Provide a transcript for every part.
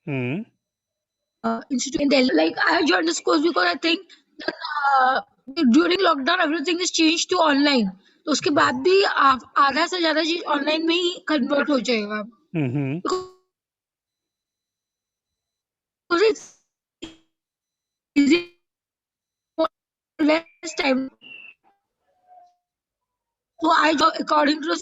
Hmm. Institute in Delhi. Like I joined this course because I think that during lockdown everything is changed to online. तो उसके बाद भी आधा से ज्यादा चीज ऑनलाइन में ही कन्वर्ट हो जाएगा. Hmm. Because it's easy, less time. So I according to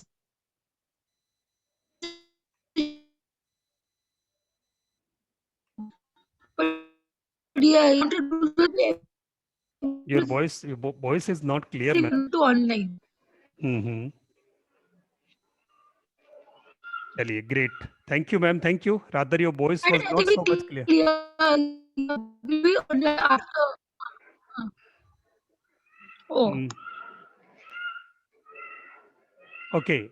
yeah, I want to do Your voice is not clear, ma'am. everything to online. Hmm. चलिए, great. Thank you, ma'am. Thank you. Rather, your voice And was I not think so we much clear. maybe online after. Oh, Hmm. Okay.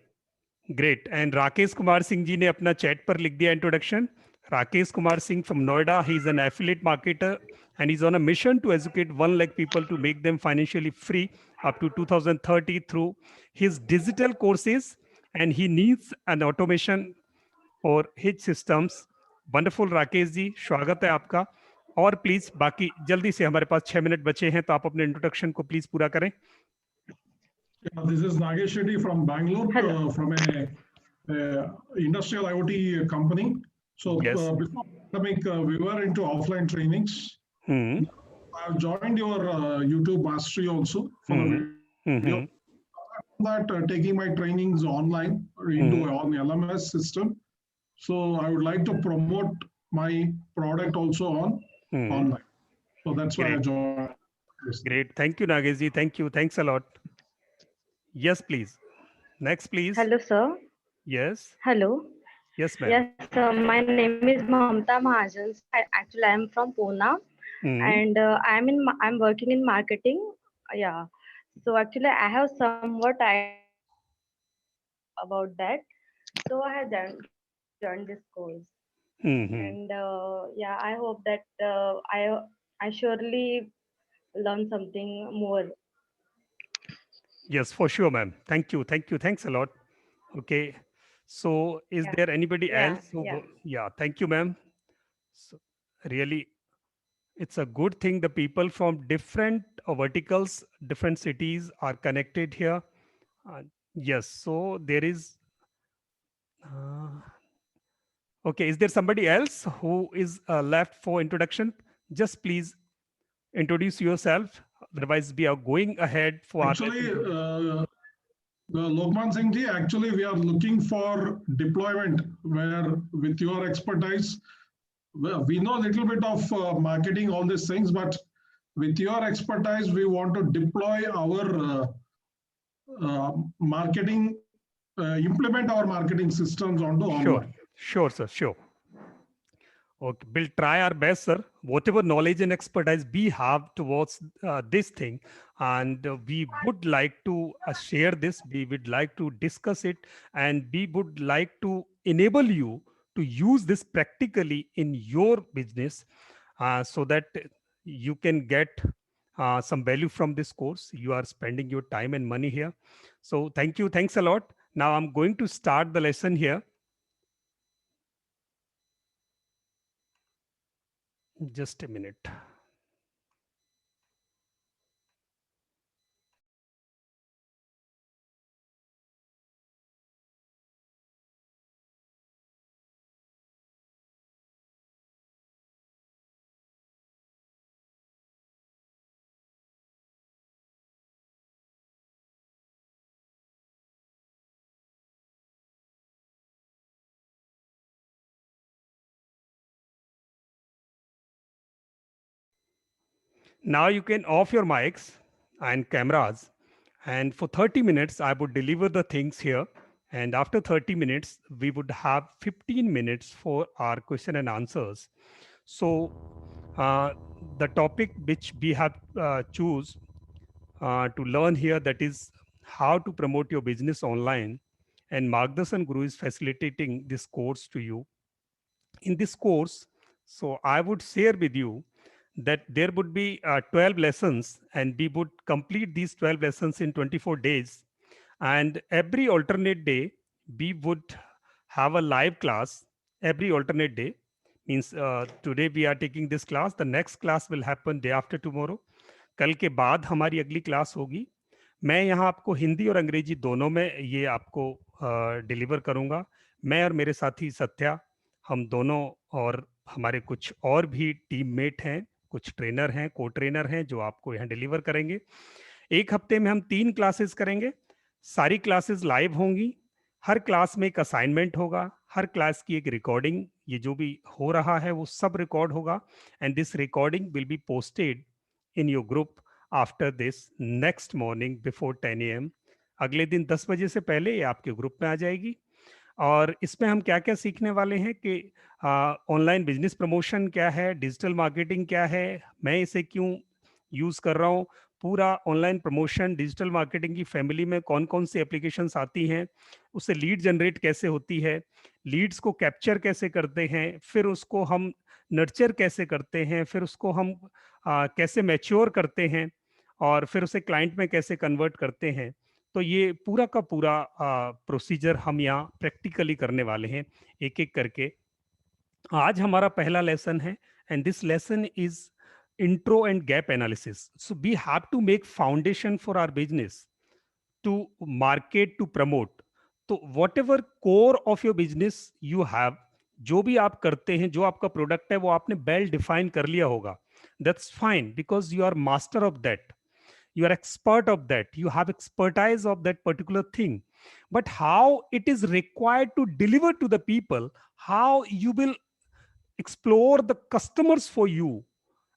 Great. And Rakesh Kumar Singh ji ने अपना chat पर लिख दिया introduction. Rakesh Kumar Singh from Noida. He is an affiliate marketer and he's on a mission to educate 1 lakh people to make them financially free up to 2030 through his digital courses. And he needs an automation for his systems. Wonderful Rakesh ji, स्वागत है आपका. और please बाकी जल्दी से, हमारे पास 6 minute बचे हैं, तो आप अपने इंट्रोडक्शन को प्लीज पूरा करें. This is Nagesh Reddy from Bangalore, from a industrial IoT company. So Yes. before pandemic, we were into offline trainings. Hmm. I've joined your YouTube mastery also for the video. That taking my trainings online into on LMS system. So I would like to promote my product also on online. So that's why I joined. Great. Thank you, Nagesh ji. Thank you. Thanks a lot. Yes, please. Next, please. Hello, sir. Yes. Hello. Yes, ma'am. Yes, sir. My name is Mamta Mahajan. Actually, I am from Pune, and I'm working in marketing. Yeah. So actually, I have somewhat about that. So I have joined this course, and yeah, I hope that I surely learn something more. Yes, for sure, ma'am. Thank you. Thank you. Thanks a lot. Okay. So, is Yeah. there anybody Yeah. else who? Yeah. Yeah. Thank you, ma'am. So, really, it's a good thing the people from different verticals, different cities are connected here. Yes. So there is. Uh, okay. Is there somebody else who is left for introduction? Just please introduce yourself. Otherwise, we are going ahead for our Actually, lesson. Lokman Singh ji, actually we are looking for deployment where with your expertise, we know a little bit of marketing, all these things, but with your expertise, we want to deploy our marketing, implement our marketing systems onto online. Sure, sir. Sure. Okay, we'll try our best, sir. Whatever knowledge and expertise we have towards this thing, and we would like to share this. We would like to discuss it, and we would like to enable you to use this practically in your business, so that you can get some value from this course. You are spending your time and money here. So thank you. Thanks a lot. Now I'm going to start the lesson here. Just a minute. Now you can off your mics and cameras. And for 30 minutes, I would deliver the things here. And after 30 minutes, we would have 15 minutes for our question and answers. So uh, the topic which we have choose to learn here, that is how to promote your business online. And Margdarshan Guru is facilitating this course to you. In this course, so I would share with you that there would be 12 lessons, and we would complete these 12 lessons in 24 days. And every alternate day, we would have a live class every alternate day. means today we are taking this class, the next class will happen day after tomorrow. कल के बाद हमारी अगली class होगी. मैं यहाँ आपको हिंदी और अंग्रेजी दोनों में ये आपको डिलीवर करूँगा. मैं और मेरे साथी सत्या, हम दोनों और हमारे कुछ और भी टीममेट हैं, कुछ ट्रेनर हैं, को ट्रेनर हैं जो आपको यहाँ डिलीवर करेंगे. एक हफ्ते में हम 3 क्लासेस करेंगे. सारी क्लासेस लाइव होंगी. हर क्लास में एक असाइनमेंट होगा, हर क्लास की एक रिकॉर्डिंग, ये जो भी हो रहा है वो सब रिकॉर्ड होगा. And this recording will be posted in your group after this next morning before 10 AM. अगले दिन 10 बजे से पहले ये आपके ग्रुप में आ जाएगी. और इसमें हम क्या क्या सीखने वाले हैं कि ऑनलाइन बिजनेस प्रमोशन क्या है, डिजिटल मार्केटिंग क्या है, मैं इसे क्यों यूज़ कर रहा हूँ, पूरा ऑनलाइन प्रमोशन डिजिटल मार्केटिंग की फैमिली में कौन कौन सी एप्लीकेशंस आती हैं, उससे लीड जनरेट कैसे होती है, लीड्स को कैप्चर कैसे करते हैं, फिर उसको हम नर्चर कैसे करते हैं, फिर उसको हम कैसे मैच्योर करते हैं, और फिर उसे क्लाइंट में कैसे कन्वर्ट करते हैं. तो ये पूरा का पूरा प्रोसीजर हम यहाँ प्रैक्टिकली करने वाले हैं एक एक करके. आज हमारा पहला लेसन है and this lesson is intro and gap analysis. So we have to make foundation for our business to market, to promote. तो whatever core of your business you have, जो भी आप करते हैं, जो आपका प्रोडक्ट है वो आपने वेल डिफाइन कर लिया होगा. That's fine because you are master of that. You are expert of that. You have expertise of that particular thing. But how it is required to deliver to the people, how you will explore the customers for you,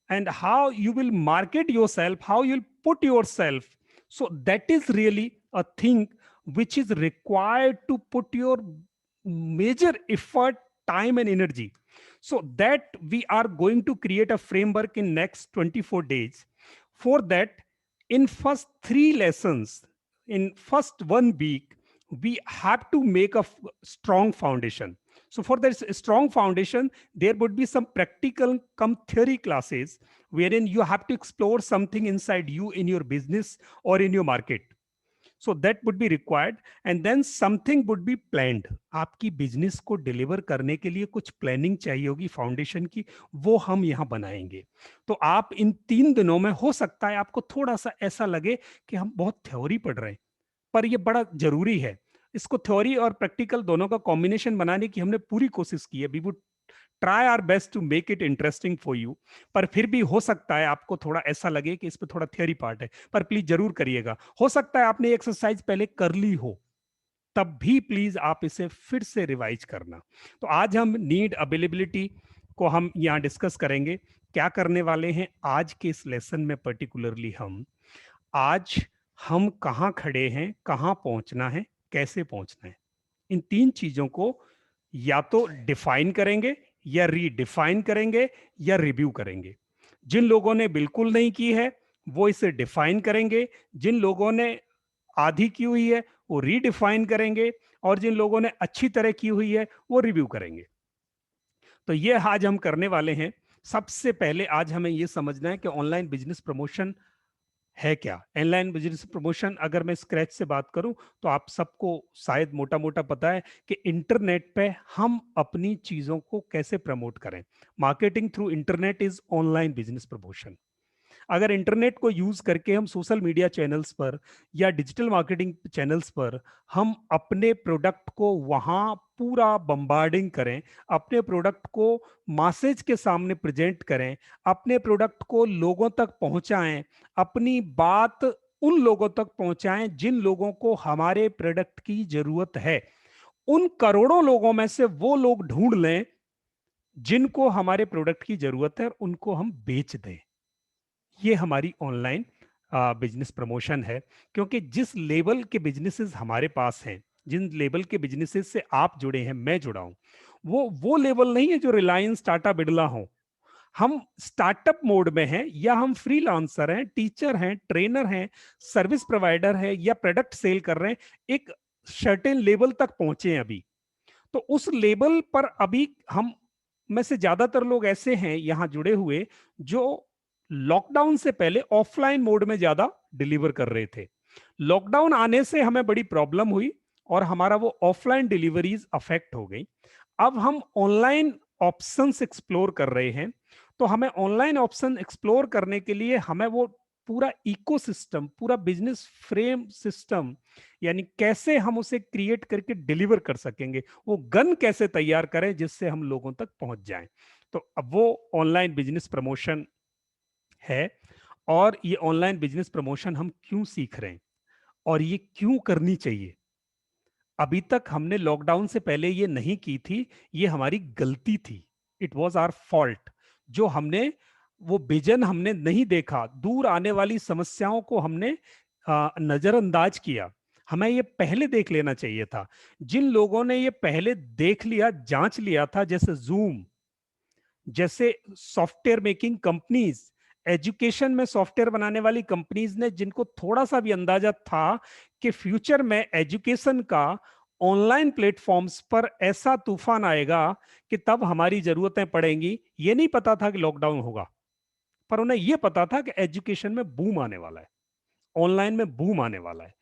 and how you will market yourself, how you'll put yourself. So that is really a thing which is required to put your major effort, time and energy. So that we are going to create a framework in next 24 days. For that, in first 3 lessons, in first 1 week, we have to make a strong foundation. So for this strong foundation, there would be some practical come theory classes wherein you have to explore something inside you in your business or in your market. So that would be required, and then something would be planned. आपकी business को deliver करने के लिए कुछ planning चाहिए होगी foundation की, वो हम यहाँ बनाएंगे. तो आप इन 3 दिनों में, हो सकता है आपको थोड़ा सा ऐसा लगे कि हम बहुत थ्योरी पढ़ रहे हैं, पर ये बड़ा जरूरी है. इसको थ्योरी और प्रैक्टिकल दोनों का कॉम्बिनेशन बनाने की हमने पूरी कोशिश की है. We would try our best to make it interesting for you. पर फिर भी हो सकता है आपको थोड़ा ऐसा लगे कि इसमें थोड़ा थ्योरी पार्ट है, पर प्लीज जरूर करिएगा. हो सकता है आपने एक्सरसाइज पहले कर ली हो, तब भी प्लीज आप इसे फिर से रिवाइज करना. तो आज हम नीड अवेलेबिलिटी को हम यहाँ डिस्कस करेंगे. क्या करने वाले हैं आज के इस लेसन में पर्टिकुलरली, आज हम कहाँ खड़े हैं, कहाँ पहुंचना है, कैसे पहुंचना है, इन 3 चीजों को या तो डिफाइन करेंगे, या रीडिफाइन करेंगे, या रिव्यू करेंगे. जिन लोगों ने बिल्कुल नहीं की है वो इसे डिफाइन करेंगे, जिन लोगों ने आधी की हुई है वो रीडिफाइन करेंगे, और जिन लोगों ने अच्छी तरह की हुई है वो रिव्यू करेंगे. तो ये आज हम करने वाले हैं. सबसे पहले आज हमें ये समझना है कि ऑनलाइन बिजनेस प्रमोशन है क्या. ऑनलाइन बिजनेस प्रमोशन, अगर मैं स्क्रैच से बात करूं तो आप सबको शायद मोटा मोटा पता है कि इंटरनेट पे हम अपनी चीजों को कैसे प्रमोट करें. Marketing through internet is online business promotion. अगर इंटरनेट को यूज करके हम सोशल मीडिया चैनल्स पर या डिजिटल मार्केटिंग चैनल्स पर हम अपने प्रोडक्ट को वहां पूरा बम्बार्डिंग करें, अपने प्रोडक्ट को मासेज के सामने प्रेजेंट करें, अपने प्रोडक्ट को लोगों तक पहुंचाएं, अपनी बात उन लोगों तक पहुंचाएं जिन लोगों को हमारे प्रोडक्ट की जरूरत है. उन करोड़ों लोगों में से वो लोग ढूंढ लें जिनको हमारे प्रोडक्ट की जरूरत है, उनको हम बेच दें. ये हमारी ऑनलाइन बिजनेस प्रमोशन है. क्योंकि जिस लेवल के बिजनेसेस हमारे पास हैं, जिन लेवल के बिजनेसेस से आप जुड़े हैं, मैं जुड़ा हूं, वो लेवल नहीं है जो रिलायंस, टाटा, बिरला हो. हम स्टार्टअप मोड में हैं, या हम फ्रीलांसर हैं, टीचर हैं, ट्रेनर हैं, सर्विस प्रोवाइडर हैं, या प्रोडक्ट सेल कर रहे हैं. एक सर्टेन लेवल तक पहुंचे हैं अभी. तो उस लेवल पर अभी हम में से ज्यादातर लोग ऐसे हैं यहां जुड़े हुए जो लॉकडाउन से पहले ऑफलाइन मोड में ज्यादा डिलीवर कर रहे थे. लॉकडाउन आने से हमें बड़ी प्रॉब्लम हुई और हमारा वो ऑफलाइन डिलीवरीज अफेक्ट हो गई. अब हम ऑनलाइन ऑप्शंस एक्सप्लोर कर रहे हैं, तो हमें ऑनलाइन ऑप्शन एक्सप्लोर करने के लिए हमें वो पूरा इकोसिस्टम, पूरा बिजनेस फ्रेम सिस्टम, यानी कैसे हम उसे क्रिएट करके डिलीवर कर सकेंगे, वो गन कैसे तैयार करें जिससे हम लोगों तक पहुंच जाएं। तो अब वो ऑनलाइन बिजनेस प्रमोशन है। और ये ऑनलाइन बिजनेस प्रमोशन हम क्यों सीख रहे हैं और ये क्यों करनी चाहिए? अभी तक हमने लॉकडाउन से पहले ये नहीं की थी, ये हमारी गलती थी, इट वॉज आवर फॉल्ट। जो हमने वो विजन हमने नहीं देखा, दूर आने वाली समस्याओं को हमने नजरअंदाज किया। हमें ये पहले देख लेना चाहिए था। जिन लोगों ने ये पहले देख लिया, जांच लिया था, जैसे जूम, जैसे सॉफ्टवेयर मेकिंग कंपनीज, एजुकेशन में सॉफ्टवेयर बनाने वाली कंपनीज ने, जिनको थोड़ा सा भी अंदाजा था कि फ्यूचर में एजुकेशन का ऑनलाइन प्लेटफॉर्म्स पर ऐसा तूफान आएगा कि तब हमारी जरूरतें पड़ेंगी। ये नहीं पता था कि लॉकडाउन होगा, पर उन्हें यह पता था कि एजुकेशन में बूम आने वाला है, ऑनलाइन में बूम आने वाला है।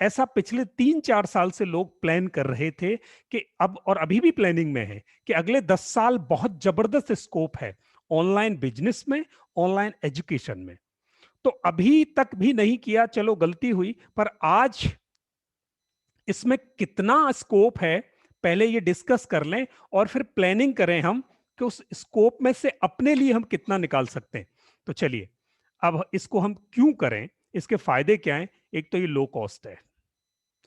ऐसा पिछले 3-4 साल से लोग प्लान कर रहे थे कि अब, और अभी भी प्लानिंग में है कि अगले 10 साल बहुत जबरदस्त स्कोप है ऑनलाइन बिजनेस में, ऑनलाइन एजुकेशन में। तो अभी तक भी नहीं किया, चलो गलती हुई, पर आज इसमें कितना स्कोप है पहले ये डिस्कस कर लें और फिर प्लानिंग करें हम कि उस स्कोप में से अपने लिए हम कितना निकाल सकते हैं। तो चलिए, अब इसको हम क्यों करें, इसके फायदे क्या हैं? एक तो ये लो कॉस्ट है।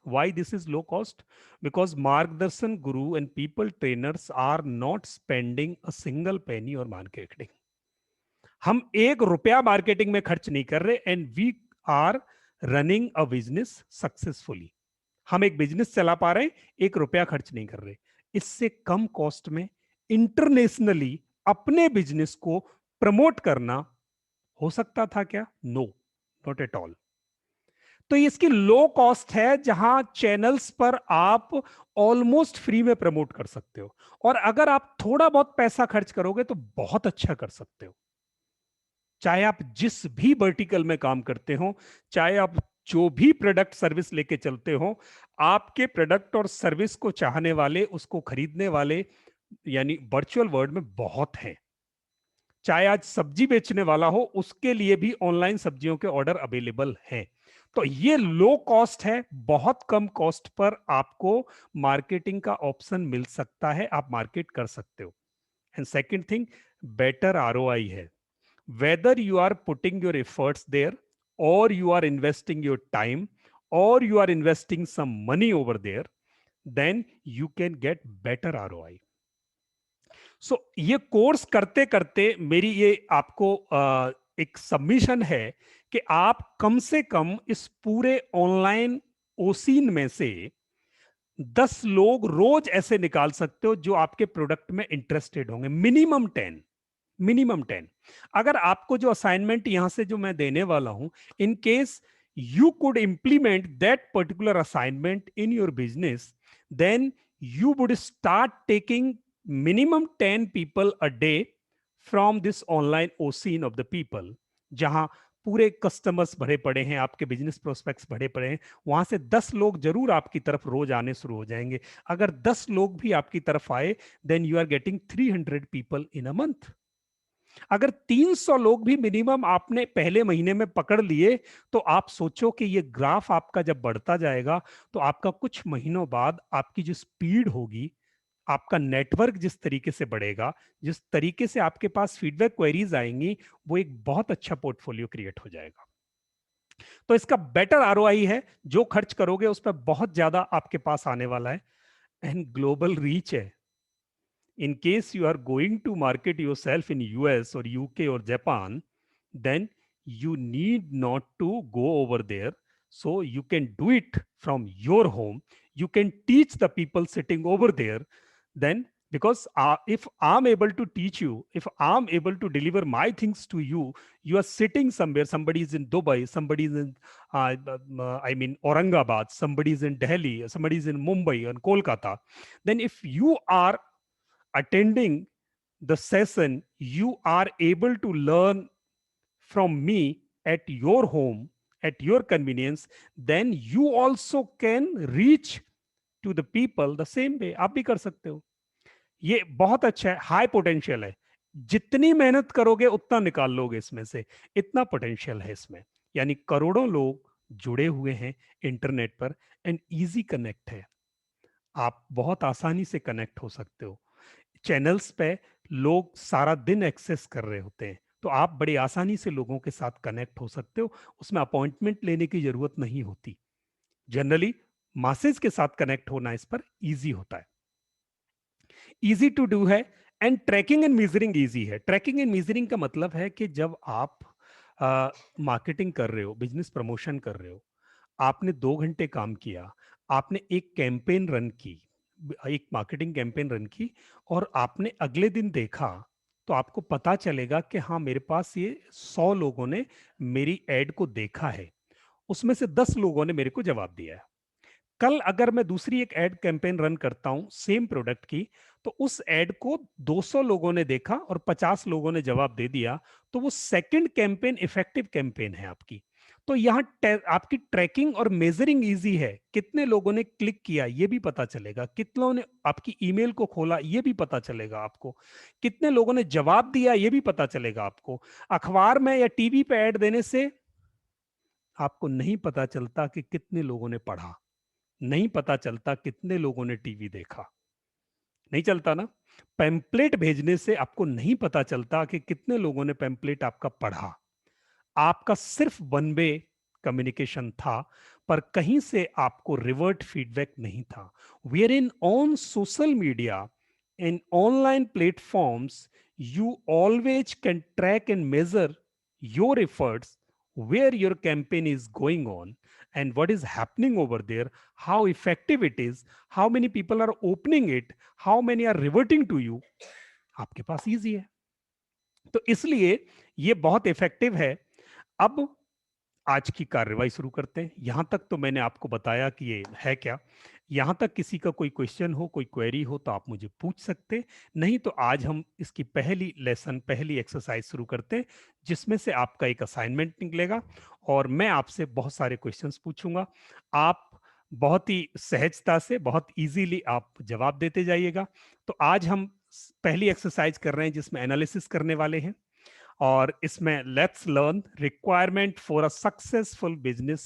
Why this is low cost? Because Margdarshan Guru and people trainers are not spending a single penny on marketing. हम 1 रुपया मार्केटिंग में खर्च नहीं कर रहे, and we are running a business successfully. हम एक बिजनेस चला पा रहे हैं, 1 रुपया खर्च नहीं कर रहे। इससे कम कॉस्ट में इंटरनेशनली अपने बिजनेस को प्रमोट करना हो सकता था क्या? No, not at all. तो इसकी लो कॉस्ट है, जहां चैनल्स पर आप ऑलमोस्ट फ्री में प्रमोट कर सकते हो, और अगर आप थोड़ा बहुत पैसा खर्च करोगे तो बहुत अच्छा कर सकते हो। चाहे आप जिस भी वर्टिकल में काम करते हो, चाहे आप जो भी प्रोडक्ट सर्विस लेके चलते हो, आपके प्रोडक्ट और सर्विस को चाहने वाले, उसको खरीदने वाले, यानी वर्चुअल वर्ल्ड में बहुत हैं। चाहे आज सब्जी बेचने वाला हो, उसके लिए भी ऑनलाइन सब्जियों के ऑर्डर अवेलेबल हैं। तो ये लो कॉस्ट है, बहुत कम कॉस्ट पर आपको मार्केटिंग का ऑप्शन मिल सकता है, आप मार्केट कर सकते हो। And second thing, better ROI है। Whether you are putting your efforts there, और you are investing your time, और you are investing some money over there, then you can get better ROI. So ये course करते करते मेरी ये आपको एक सबमिशन है कि आप कम से कम इस पूरे ऑनलाइन ओसीन में से 10 लोग रोज ऐसे निकाल सकते हो जो आपके प्रोडक्ट में इंटरेस्टेड होंगे। Minimum 10, minimum 10। अगर आपको जो असाइनमेंट यहां से जो मैं देने वाला हूं, in case you could implement that particular assignment in your business, then you would start taking minimum 10 people a day from this online OSIN of the people, जहां पूरे कस्टमर्स भरे पड़े हैं, आपके बिजनेस प्रोस्पेक्ट्स भरे पड़े हैं, वहां से 10 लोग जरूर आपकी तरफ रोज आने शुरू हो जाएंगे। अगर 10 लोग भी आपकी तरफ आए, then you are getting 300 people in a month. अगर 300 लोग भी मिनिमम आपने पहले महीने में पकड़ लिए, तो आप सोचो कि ये ग्राफ आपका जब बढ़ता जाएगा, तो आपका कुछ महीनों बाद आपकी जो स्पीड होगी, आपका नेटवर्क जिस तरीके से बढ़ेगा, जिस तरीके से आपके पास फीडबैक क्वेरीज आएंगी, वो एक बहुत अच्छा पोर्टफोलियो क्रिएट हो जाएगा। तो इसका बेटर आरओआई है, जो खर्च करोगे उस पर बहुत ज्यादा आपके पास आने वाला है, एंड ग्लोबल रीच है। In case you are going to market yourself in US or UK or Japan, then you need not to go over there. So you can do it from your home. You can teach the people sitting over there. Then, because if I'm able to teach you, if I'm able to deliver my things to you, you are sitting somewhere, somebody is in Dubai, somebody is in, I mean, Aurangabad, somebody is in Delhi, somebody is in Mumbai and Kolkata. Then if you are attending the session, you are able to learn from me at your home, at your convenience, then you also can reach to the people the same way. आप भी कर सकते हो। ये बहुत अच्छा है, high potential है। जितनी मेहनत करोगे उतना निकाल लोगे इसमें से, इतना पोटेंशियल है इसमें। यानी करोड़ों लोग जुड़े हुए हैं इंटरनेट पर, एंड इजी कनेक्ट है। आप बहुत आसानी से कनेक्ट हो सकते हो। चैनल्स पे लोग सारा दिन एक्सेस कर रहे होते हैं, तो आप बड़ी आसानी से लोगों के साथ कनेक्ट हो सकते हो। उसमें अपॉइंटमेंट लेने की जरूरत नहीं होती। जनरली मासेज के साथ कनेक्ट होना इस पर इजी होता है, इजी टू डू है। And tracking and measuring easy है। ट्रैकिंग एंड मेजरिंग का मतलब है कि जब आप मार्केटिंग कर रहे हो, बिजनेस प्रमोशन कर रहे हो, आपने 2 घंटे काम किया, आपने एक कैंपेन रन की, एक मार्केटिंग कैंपेन रन की, और आपने अगले दिन देखा, तो आपको पता चलेगा कि हाँ, मेरे पास ये 100 लोगों ने मेरी एड को देखा है, उसमें से 10 लोगों ने मेरे को जवाब दिया है। कल अगर मैं दूसरी एक एड कैंपेन रन करता हूं सेम प्रोडक्ट की, तो उस एड को 200 लोगों ने देखा और 50 लोगों ने जवाब दे दिया, तो वो सेकंड कैंपेन इफेक्टिव कैंपेन है आपकी। तो यहाँ आपकी ट्रैकिंग और मेजरिंग इजी है। कितने लोगों ने क्लिक किया ये भी पता चलेगा, कितनों ने आपकी ईमेल को खोला ये भी पता चलेगा आपको, कितने लोगों ने जवाब दिया ये भी पता चलेगा आपको। अखबार में या टीवी पे ऐड देने से आपको नहीं पता चलता कि कितने लोगों ने पढ़ा, नहीं पता चलता कितने लोगों ने टीवी देखा, नहीं चलता ना। पैम्पलेट भेजने से आपको नहीं पता चलता कि कितने लोगों ने पैम्पलेट आपका पढ़ा। आपका सिर्फ वन वे कम्युनिकेशन था, पर कहीं से आपको रिवर्ट फीडबैक नहीं था। Where in on social media in online platforms you always can track and measure your efforts, where your campaign is going on and what is happening over there, how effective it is, how many people are opening it, how many are reverting to you, आपके पास easy है। तो इसलिए ये बहुत effective है। अब आज की कार्रवाई शुरू करते हैं। यहां तक तो मैंने आपको बताया कि ये है क्या। यहां तक किसी का कोई क्वेश्चन हो, कोई क्वेरी हो, तो आप मुझे पूछ सकते। नहीं तो आज हम इसकी पहली लेसन, पहली एक्सरसाइज शुरू करते हैं, जिसमें से आपका एक असाइनमेंट निकलेगा और मैं आपसे बहुत सारे क्वेश्चंस पूछूंगा। आप बहुत ही सहजता से, बहुत इजीली आप जवाब देते जाइएगा। तो आज हम पहली एक्सरसाइज कर रहे हैं जिसमें एनालिसिस करने वाले हैं, और इसमें let's learn requirement for a successful business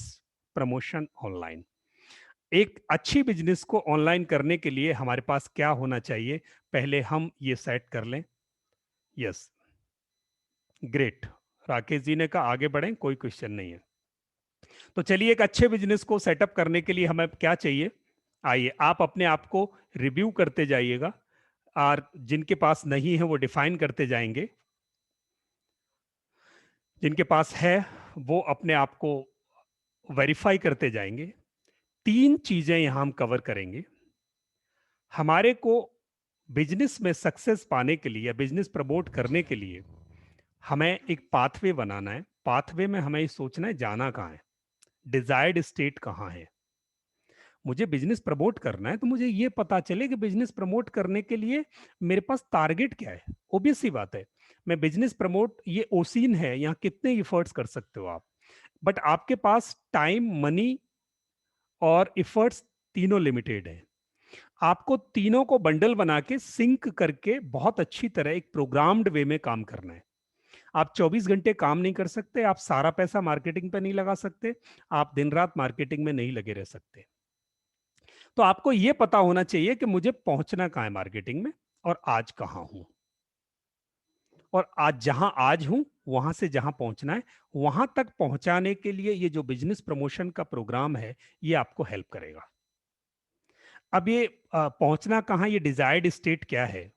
promotion online. एक अच्छी बिजनेस को ऑनलाइन करने के लिए हमारे पास क्या होना चाहिए, पहले हम ये सेट कर लें। यस, ग्रेट, राकेश जी ने कहा आगे बढ़ें, कोई क्वेश्चन नहीं है। तो चलिए, एक अच्छे बिजनेस को सेटअप करने के लिए हमें क्या चाहिए, आइए आप अपने आप को रिव्यू करते जाइएगा, और जिनके पास नहीं है वो डिफाइन करते जाएंगे, जिनके पास है वो अपने आप को वेरीफाई करते जाएंगे। 3 चीजें यहां हम कवर करेंगे। हमारे को बिजनेस में सक्सेस पाने के लिए या बिजनेस प्रमोट करने के लिए हमें एक पाथवे बनाना है। पाथवे में हमें ये सोचना है जाना कहाँ है, डिजायर्ड स्टेट कहाँ है। मुझे बिजनेस प्रमोट करना है तो मुझे ये पता चले कि बिजनेस प्रमोट करने के लिए मेरे पास टारगेट क्या है। ओबियस सी बात है, मैं बिजनेस प्रमोट, ये ओसीन है, यहाँ कितने इफर्ट्स कर सकते हो आप, बट आपके पास टाइम, मनी और इफर्ट्स तीनों लिमिटेड है। आपको तीनों को बंडल बना के सिंक करके बहुत अच्छी तरह एक प्रोग्राम्ड वे में काम करना है। आप 24 घंटे काम नहीं कर सकते, आप सारा पैसा मार्केटिंग पे नहीं लगा सकते, आप दिन रात मार्केटिंग में नहीं लगे रह सकते। तो आपको यह पता होना चाहिए कि मुझे पहुंचना कहां है मार्केटिंग में, और आज कहां हूं, और आज हूं वहां से जहां पहुंचना है, वहां तक पहुंचाने के लिए ये जो बिजनेस प्रमोशन का प्रोग्राम है ये आपको हेल्प करेगा। अब ये पहुंचना कहाँ, ये डिजायर्ड स्टेट क्या है,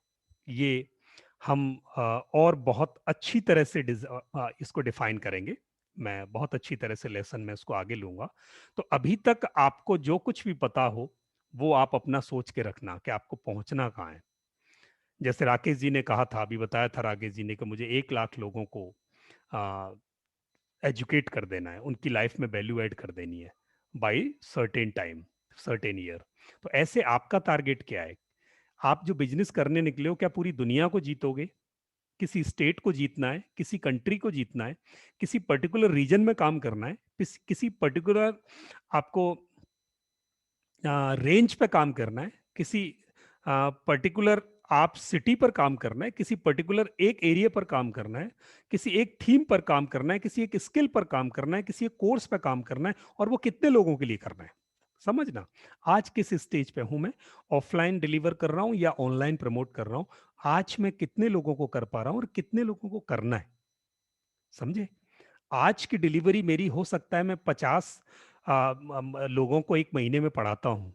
ये हम और बहुत अच्छी तरह से इसको डिफाइन करेंगे। मैं बहुत अच्छी तरह से लेसन में इसको आगे लूंगा। तो अभी तक आपको जो कुछ भी पता हो वो आप अपना सोच के रखना कि आपको पहुंचना कहाँ है। जैसे राकेश जी ने कहा था, अभी बताया था राकेश जी ने, कि मुझे 1 लाख लोगों को एजुकेट कर देना है, उनकी लाइफ में वैल्यू ऐड कर देनी है by certain time, certain year. तो ऐसे आपका टारगेट क्या है? आप जो बिजनेस करने निकले हो, क्या पूरी दुनिया को जीतोगे? किसी स्टेट को जीतना है, किसी कंट्री को जीतना है, किसी पर्टिकुलर रीजन में काम करना है, किसी पर्टिकुलर आपको रेंज पे काम करना है, किसी पर्टिकुलर आप सिटी पर काम करना है, किसी पर्टिकुलर एक एरिया पर काम करना है, किसी एक थीम पर काम करना है, किसी एक स्किल पर काम करना है, किसी एक कोर्स पर काम करना है, और वो कितने लोगों के लिए करना है। समझना, आज किस स्टेज पे हूं मैं, ऑफलाइन डिलीवर कर रहा हूं या ऑनलाइन प्रमोट कर रहा हूं, आज मैं कितने लोगों को कर पा रहा हूं और कितने लोगों को करना है। समझे? आज की डिलीवरी मेरी हो सकता है मैं 50 लोगों को एक महीने में पढ़ाता हूं,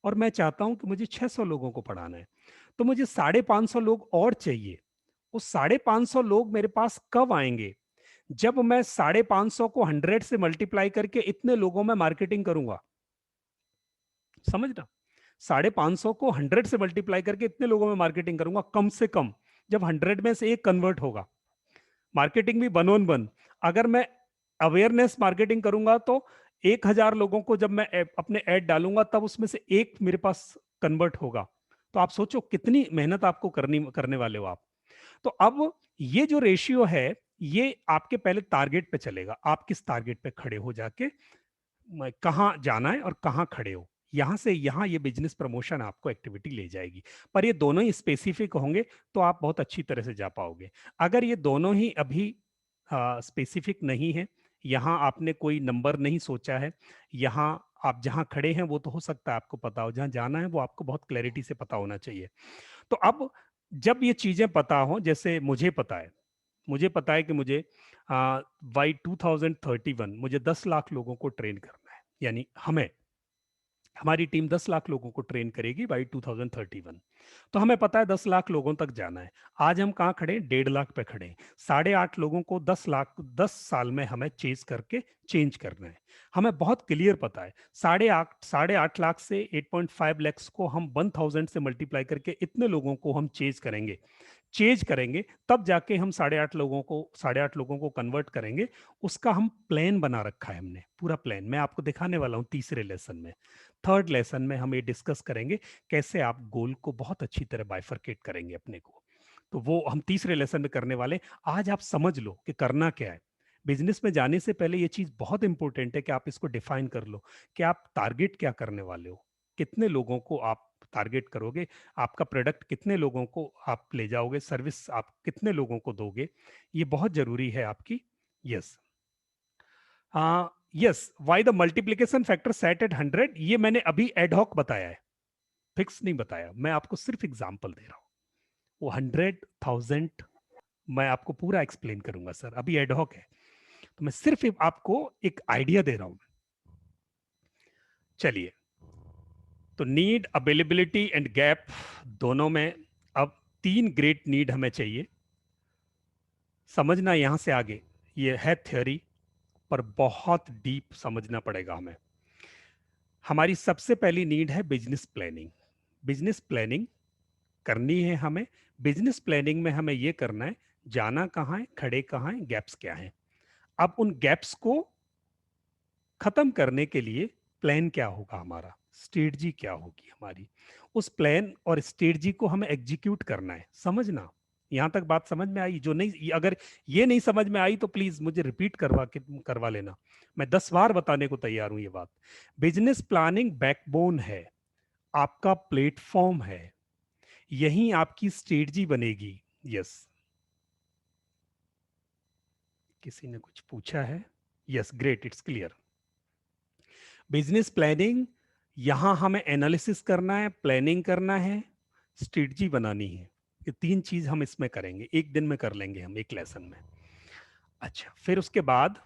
और मैं चाहता हूं कि मुझे 600 लोगों को पढ़ाना है, तो मुझे 550 लोग और चाहिए। उस 550 लोग मेरे पास कब आएंगे? जब मैं 550 को 100 से मल्टीप्लाई करके इतने लोगों में मार्केटिंग करूंगा। समझना, 550 को 100 से मल्टीप्लाई करके इतने लोगों में मार्केटिंग करूंगा कम से कम, जब 100 में से एक कन्वर्ट होगा। मार्केटिंग भी 1 on 1। अगर मैं अवेयरनेस मार्केटिंग करूंगा तो 1000 लोगों को जब मैं अपने ऐड डालूंगा तब उसमें से एक मेरे पास कन्वर्ट होगा। तो आप सोचो कितनी मेहनत आपको करने वाले हो आप। तो अब ये जो रेशियो है, ये आपके पहले टारगेट पे चलेगा। आप किस टारगेट पे खड़े हो, जाके कहाँ जाना है और कहाँ खड़े हो, यहां से यहां ये बिजनेस प्रमोशन आपको एक्टिविटी ले जाएगी। पर ये दोनों ही स्पेसिफिक होंगे तो आप बहुत अच्छी तरह से जा पाओगे। अगर ये दोनों ही अभी स्पेसिफिक नहीं है, यहाँ आपने कोई नंबर नहीं सोचा है, यहाँ आप जहाँ खड़े हैं वो तो हो सकता है आपको पता हो, जहाँ जाना है वो आपको बहुत क्लैरिटी से पता होना चाहिए। तो अब जब ये चीजें पता हो, जैसे मुझे पता है कि मुझे बाई 2031 मुझे 10 लाख लोगों को ट्रेन करना है, यानी हमारी टीम 10 लाख लोगों को ट्रेन करेगी बाई 2031। तो हमें पता है 10 लाख लोगों तक जाना है। आज हम कहाँ खड़े हैं? 1.5 लाख पे खड़े हैं। 8.5 लोगों को 10 साल में हमें चेज करके चेंज करना है। हमें बहुत क्लियर पता है, 8.5 लाख से 8.5 लैक्स को हम 1000 से मल्टीप्लाई करके इतने लोगों को हम चेंज करेंगे, तब जाके हम 8.5 लोगों को कन्वर्ट करेंगे। उसका हम प्लान बना रखा है हमने, पूरा प्लान मैं आपको दिखाने वाला हूँ तीसरे लेसन में। थर्ड लेसन में हम ये डिस्कस करेंगे कैसे आप गोल को बहुत अच्छी तरह बाइफरकेट करेंगे अपने को। तो वो हम तीसरे लेसन में करने वाले। आज आप समझ लो कि करना क्या है। बिजनेस में जाने से पहले ये चीज बहुत इंपॉर्टेंट है कि आप इसको डिफाइन कर लो कि आप टारगेट क्या करने वाले हो, कितने लोगों को आप टारगेट करोगे, आपका प्रोडक्ट कितने लोगों को आप ले जाओगे, सर्विस आप कितने लोगों को दोगे, ये बहुत जरूरी है आपकी। Yes, yes, why the multiplication factor set at 100, ये मैंने अभी एडहॉक बताया है, फिक्स नहीं बताया, मैं आपको सिर्फ एग्जांपल दे रहा हूं। वो 100,000 मैं आपको पूरा एक्सप्लेन करूंगा सर, अभी एडहॉक है, तो मैं सिर्फ आपको एक आइडिया दे रहा हूं। चलिए, तो नीड, अवेलेबिलिटी एंड गैप दोनों में अब 3 ग्रेट नीड हमें चाहिए। समझना यहां से आगे, ये है थ्योरी, पर बहुत डीप समझना पड़ेगा हमें। हमारी सबसे पहली नीड है बिजनेस प्लानिंग। बिजनेस प्लानिंग करनी है हमें। बिजनेस प्लानिंग में हमें यह करना है, जाना कहाँ है, खड़े कहाँ हैं, गैप्स क्या हैं। अब उन गैप्स को खत्म करने के लिए प्लान क्या होगा हमारा, स्ट्रेटजी क्या होगी हमारी, उस प्लान और स्ट्रेटजी को हमें एग्जीक्यूट करना है। समझना, यहां तक बात समझ में आई? जो नहीं, अगर ये नहीं समझ में आई तो प्लीज मुझे रिपीट करवा लेना, मैं 10 बार बताने को तैयार हूं ये बात। बिजनेस प्लानिंग बैकबोन है, आपका प्लेटफॉर्म है, यही आपकी स्ट्रेटजी बनेगी। यस, किसी ने कुछ पूछा है? Yes, great, it's clear. Business planning, यहां हमें एनालिसिस करना है, प्लानिंग करना है, स्ट्रेटजी बनानी है। ये 3 चीज हम इसमें करेंगे, एक दिन में कर लेंगे हम एक लेसन में। अच्छा, फिर उसके बाद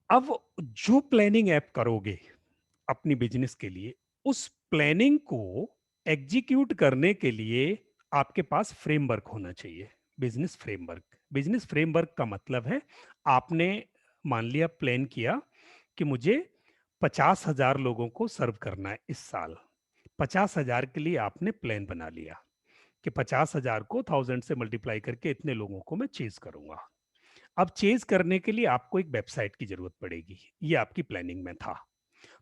अब जो प्लानिंग ऐप करोगे अपनी बिजनेस के लिए, उस प्लानिंग को एग्जीक्यूट करने के लिए आपके पास फ्रेमवर्क होना चाहिए। बिजनेस फ्रेमवर्क, बिजनेस फ्रेमवर्क का मतलब है, आपने मान लिया, प्लान किया कि मुझे 50,000 लोगों को सर्व करना है इस साल। 50,000 के लिए आपने प्लान बना लिया कि 50,000 को 1000 से मल्टीप्लाई करके इतने लोगों को मैं चेज करूंगा। अब चेज करने के लिए आपको एक वेबसाइट की जरूरत पड़ेगी, ये आपकी प्लानिंग में था।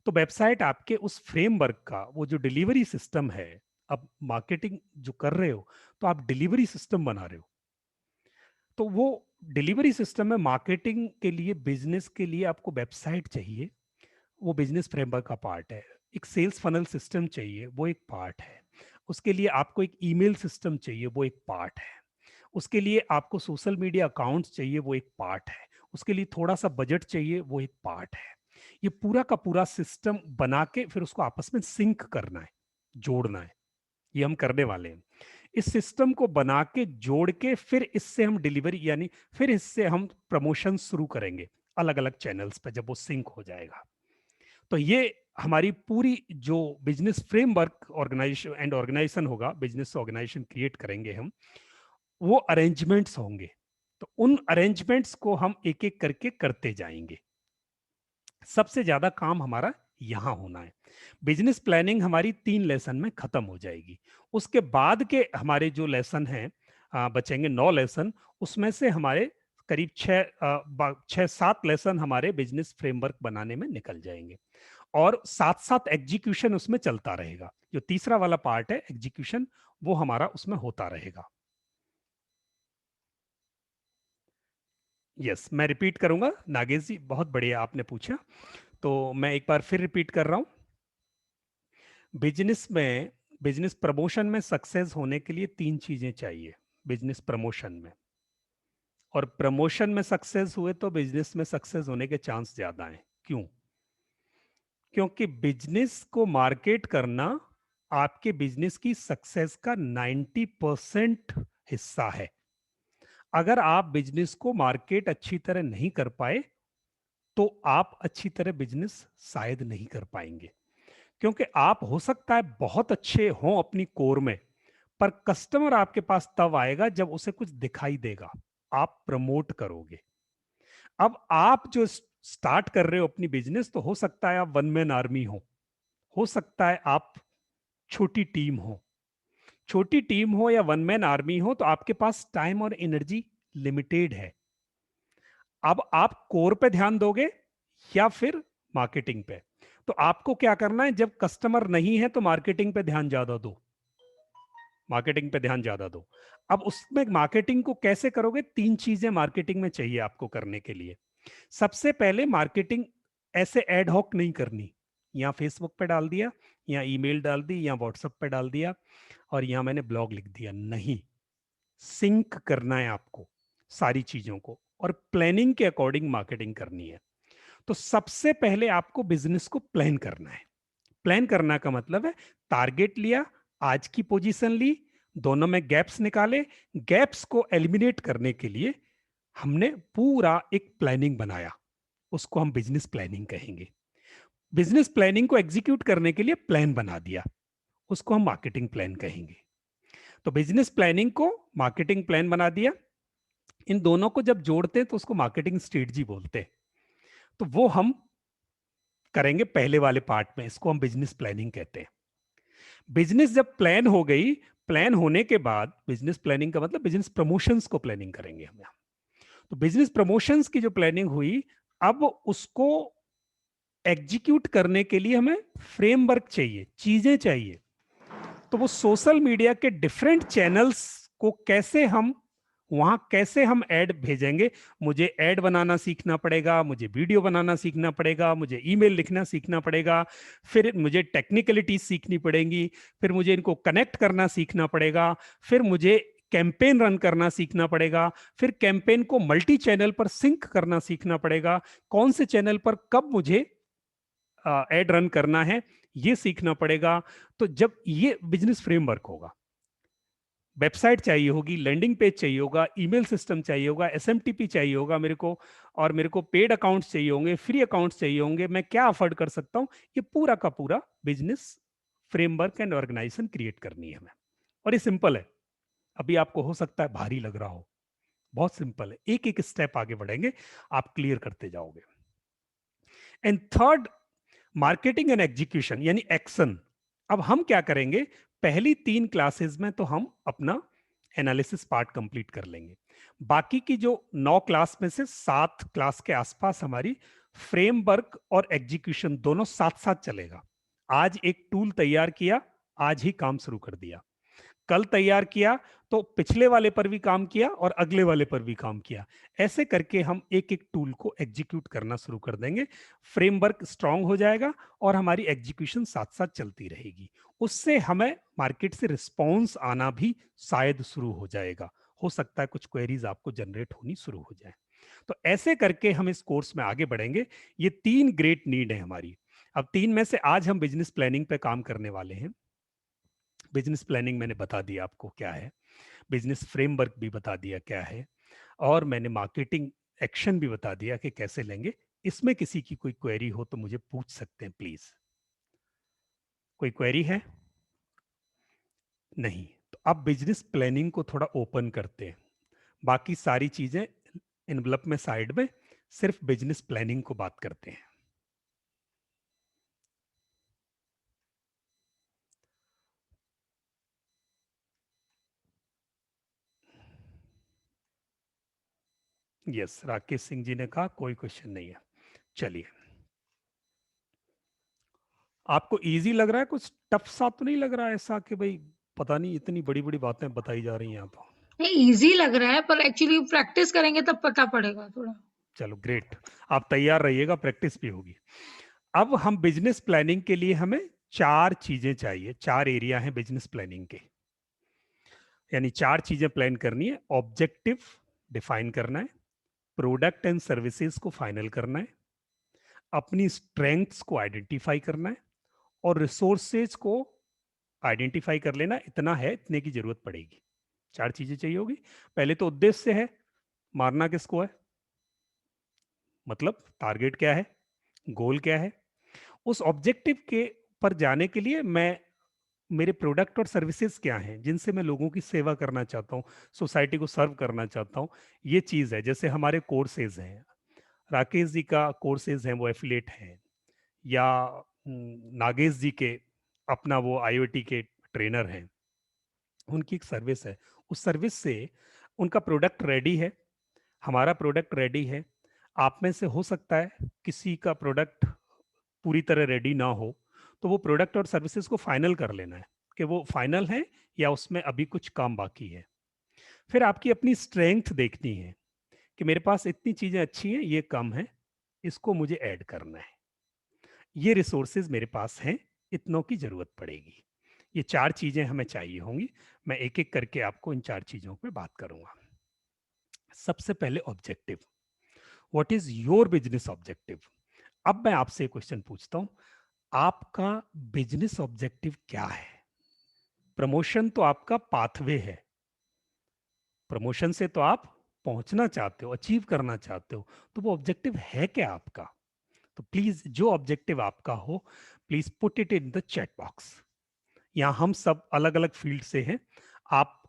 तो वेबसाइट आपके उस फ्रेमवर्क का, वो जो डिलीवरी सिस्टम है, अब मार्केटिंग जो कर रहे हो तो आप डिलीवरी सिस्टम बना रहे हो, तो वो डिलीवरी सिस्टम में मार्केटिंग के लिए, बिजनेस के लिए आपको वेबसाइट चाहिए, वो बिजनेस फ्रेमवर्क का पार्ट है। एक सेल्स फनल सिस्टम चाहिए, वो एक पार्ट है। उसके लिए आपको एक ईमेल सिस्टम चाहिए, वो एक पार्ट है। उसके लिए आपको सोशल मीडिया अकाउंट्स चाहिए, वो एक पार्ट है। उसके लिए थोड़ा सा बजट चाहिए, वो एक पार्ट है। ये पूरा का पूरा सिस्टम बना के फिर उसको आपस में सिंक करना है, जोड़ना है। ये हम करने वाले हैं। इस सिस्टम को बना के जोड़ के फिर इससे हम डिलीवरी यानी फिर इससे हम प्रमोशन शुरू करेंगे अलग अलग चैनल्स पे जब वो सिंक हो जाएगा। तो ये हमारी पूरी जो business framework organisation and organisation होगा, बिजनेस ऑर्गेनाइजेशन क्रिएट करेंगे हम, वो अरेंजमेंट्स होंगे। तो उन अरेंजमेंट्स को हम एक एक करके करते जाएंगे। सबसे ज्यादा काम हमारा यहां होना है। बिजनेस प्लानिंग हमारी 3 लेसन में खत्म हो जाएगी। उसके बाद के हमारे जो लेसन हैं बचेंगे 9 लेसन, उसमें से हमारे करीब 6-7 लेसन हमारे बिजनेस फ्रेमवर्क बनाने में निकल जाएंगे, और साथ साथ एग्जीक्यूशन उसमें चलता रहेगा। जो तीसरा वाला पार्ट है एग्जीक्यूशन, वो हमारा उसमें होता रहेगा। यस, मैं रिपीट करूंगा नागेश जी, बहुत बढ़िया आपने पूछा, तो मैं एक बार फिर रिपीट कर रहा हूं। बिजनेस में, बिजनेस प्रमोशन में सक्सेस होने के लिए 3 चीजें चाहिए बिजनेस प्रमोशन में, और प्रमोशन में सक्सेस हुए तो बिजनेस में सक्सेस होने के चांस ज्यादा हैं। क्यों? क्योंकि बिजनेस को मार्केट करना आपके बिजनेस की सक्सेस का 90% हिस्सा है। अगर आप बिजनेस को मार्केट अच्छी तरह नहीं कर पाए तो आप अच्छी तरह बिजनेस शायद नहीं कर पाएंगे। क्योंकि आप हो सकता है बहुत अच्छे हों अपनी कोर में, पर कस्टमर आपके पास तब आएगा जब उसे कुछ दिखाई देगा, आप प्रमोट करोगे। अब आप जो स्टार्ट कर रहे हो अपनी बिजनेस, तो हो सकता है आप वन मैन आर्मी हो सकता है आप छोटी टीम हो। छोटी टीम हो या वन मैन आर्मी हो, तो आपके पास टाइम और एनर्जी लिमिटेड है। अब आप कोर पे ध्यान दोगे या फिर मार्केटिंग पे? तो आपको क्या करना है, जब कस्टमर नहीं है तो मार्केटिंग पे ध्यान ज्यादा दो, मार्केटिंग पे ध्यान ज्यादा दो। अब उसमें मार्केटिंग को कैसे करोगे? 3 चीजें मार्केटिंग में चाहिए आपको करने के लिए। सबसे पहले मार्केटिंग ऐसे एड हॉक नहीं करनी, या फेसबुक पे डाल दिया, या ईमेल डाल दी, या व्हाट्सएप पे डाल दिया, और यहां मैंने ब्लॉग लिख दिया। नहीं, सिंक करना है आपको सारी चीजों को, और प्लानिंग के अकॉर्डिंग मार्केटिंग करनी है। तो सबसे पहले आपको बिजनेस को प्लान करना है। प्लान करना का मतलब है टारगेट लिया, आज की पोजीशन ली, दोनों में गैप्स निकाले। गैप्स को एलिमिनेट करने के लिए हमने पूरा एक प्लानिंग बनाया, उसको हम बिजनेस प्लानिंग कहेंगे। बिजनेस प्लानिंग को एग्जीक्यूट करने के लिए प्लान बना दिया, उसको हम मार्केटिंग प्लान कहेंगे। तो बिजनेस प्लानिंग को मार्केटिंग प्लान बना दिया, इन दोनों को जब जोड़ते हैं तो उसको मार्केटिंग स्ट्रेटजी बोलते हैं। तो वो हम करेंगे पहले वाले पार्ट में, इसको हम बिजनेस प्लानिंग कहते हैं। बिजनेस जब प्लान हो गई, प्लान होने के बाद बिजनेस प्लानिंग का मतलब बिजनेस प्रमोशंस को प्लानिंग करेंगे हम। तो बिजनेस प्रमोशंस की जो प्लानिंग हुई, अब उसको एग्जीक्यूट करने के लिए हमें फ्रेमवर्क चाहिए, चीजें चाहिए। तो वो सोशल मीडिया के डिफरेंट चैनल्स को कैसे हम, वहां कैसे हम ऐड भेजेंगे। मुझे ऐड बनाना सीखना पड़ेगा, मुझे वीडियो बनाना सीखना पड़ेगा, मुझे ईमेल लिखना सीखना पड़ेगा, फिर मुझे टेक्निकलिटीज सीखनी पड़ेंगी, फिर मुझे इनको कनेक्ट करना सीखना पड़ेगा, फिर मुझे कैंपेन रन करना सीखना पड़ेगा, फिर कैंपेन को मल्टी चैनल पर सिंक करना सीखना पड़ेगा, कौन से चैनल पर कब मुझे एड रन करना है ये सीखना पड़ेगा। तो जब ये बिजनेस फ्रेमवर्क होगा, वेबसाइट चाहिए होगी, लैंडिंग पेज चाहिए होगा, ईमेल सिस्टम चाहिए होगा, एसएमटीपी चाहिए होगा मेरे को, और मेरे को पेड अकाउंट्स चाहिए होंगे, फ्री अकाउंट्स चाहिए होंगे, मैं क्या अफोर्ड कर सकता हूं, ये पूरा का पूरा business framework and organisation create करनी है हमें। और ये सिंपल है, अभी आपको हो सकता है भारी लग रहा हो, बहुत सिंपल है, एक एक स्टेप आगे बढ़ेंगे, आप क्लियर करते जाओगे। And third, marketing and execution यानी एक्शन। अब हम क्या करेंगे, पहली 3 क्लासेस में तो हम अपना एनालिसिस पार्ट कंप्लीट कर लेंगे। बाकी की जो 9 क्लास में से 7 क्लास के आसपास हमारी फ्रेमवर्क और एग्जीक्यूशन दोनों साथ साथ चलेगा। आज एक टूल तैयार किया, आज ही काम शुरू कर दिया। कल तैयार किया तो पिछले वाले पर भी काम किया और अगले वाले पर भी काम किया। ऐसे करके हम एक एक टूल को एग्जीक्यूट करना शुरू कर देंगे, फ्रेमवर्क स्ट्रांग हो जाएगा और हमारी एग्जीक्यूशन साथ साथ चलती रहेगी। उससे हमें मार्केट से रिस्पॉन्स आना भी शायद शुरू हो जाएगा। हो सकता है कुछ क्वेरीज आपको जनरेट होनी शुरू हो जाए। तो ऐसे करके हम इस कोर्स में आगे बढ़ेंगे। ये 3 ग्रेट नीड है हमारी। अब 3 में से आज हम बिजनेस प्लानिंग पे काम करने वाले हैं। बिजनेस प्लानिंग मैंने बता दिया आपको क्या है, बिजनेस फ्रेमवर्क भी बता दिया क्या है, और मैंने मार्केटिंग एक्शन भी बता दिया कि कैसे लेंगे। इसमें किसी की कोई क्वेरी हो तो मुझे पूछ सकते हैं प्लीज। कोई क्वेरी है? नहीं? तो अब बिजनेस प्लानिंग को थोड़ा ओपन करते हैं। बाकी सारी चीजें एनवलप में साइड में, सिर्फ बिजनेस प्लानिंग को बात करते हैं। यस, राकेश सिंह जी ने कहा कोई क्वेश्चन नहीं है। चलिए, आपको इजी लग रहा है? कुछ टफ सा तो नहीं लग रहा है ऐसा कि भाई पता नहीं इतनी बड़ी बड़ी बातें बताई जा रही हैं यहाँ तो? नहीं, इजी लग रहा है, पर एक्चुअली प्रैक्टिस करेंगे तब पता पड़ेगा थोड़ा। चलो ग्रेट, आप तैयार रहिएगा, प्रैक्टिस भी होगी। अब हम बिजनेस प्लानिंग के लिए हमें 4 चीजें चाहिए, 4 एरिया हैं बिजनेस प्लानिंग के, यानी 4 चीजें प्लान करनी है। ऑब्जेक्टिव डिफाइन करना है, प्रोडक्ट एंड सर्विसेज को फाइनल करना है, अपनी स्ट्रेंथ्स को आइडेंटिफाई करना है, और रिसोर्सेज को आइडेंटिफाई कर लेना। इतना है, इतने की जरूरत पड़ेगी। 4 चीजें चाहिए होगी। पहले तो उद्देश्य है, मारना किसको है, मतलब टारगेट क्या है, गोल क्या है। उस ऑब्जेक्टिव के पर जाने के लिए मैं, मेरे प्रोडक्ट और सर्विसेज क्या हैं जिनसे मैं लोगों की सेवा करना चाहता हूँ, सोसाइटी को सर्व करना चाहता हूँ, ये चीज है। जैसे हमारे कोर्सेज हैं, राकेश जी का कोर्सेज हैं वो एफिलेट हैं, या नागेश जी के अपना वो आईओटी के ट्रेनर हैं, उनकी एक सर्विस है। उस सर्विस से उनका प्रोडक्ट रेडी है, हमारा प्रोडक्ट रेडी है। आप में से हो सकता है किसी का प्रोडक्ट पूरी तरह रेडी ना हो, तो वो प्रोडक्ट और सर्विसेज को फाइनल कर लेना है कि वो फाइनल है या उसमें अभी कुछ काम बाकी है। फिर आपकी अपनी स्ट्रेंथ देखनी है कि मेरे पास इतनी चीजें अच्छी हैं, ये कम है, इसको मुझे ऐड करना है, ये रिसोर्सेज मेरे पास हैं, इतनों की जरूरत पड़ेगी। ये 4 चीजें हमें चाहिए होंगी। मैं एक एक करके आपको इन 4 चीजों पे बात करूंगा। सबसे पहले objective, what is your business objective. अब मैं आपसे क्वेश्चन पूछता हूं, आपका बिजनेस ऑब्जेक्टिव क्या है? प्रमोशन तो आपका पाथवे है, प्रमोशन से तो आप पहुंचना चाहते हो, अचीव करना चाहते हो, तो वो ऑब्जेक्टिव है क्या आपका? तो प्लीज जो ऑब्जेक्टिव आपका हो, please put it in the chat box. यहाँ हम सब अलग अलग फील्ड से हैं, आप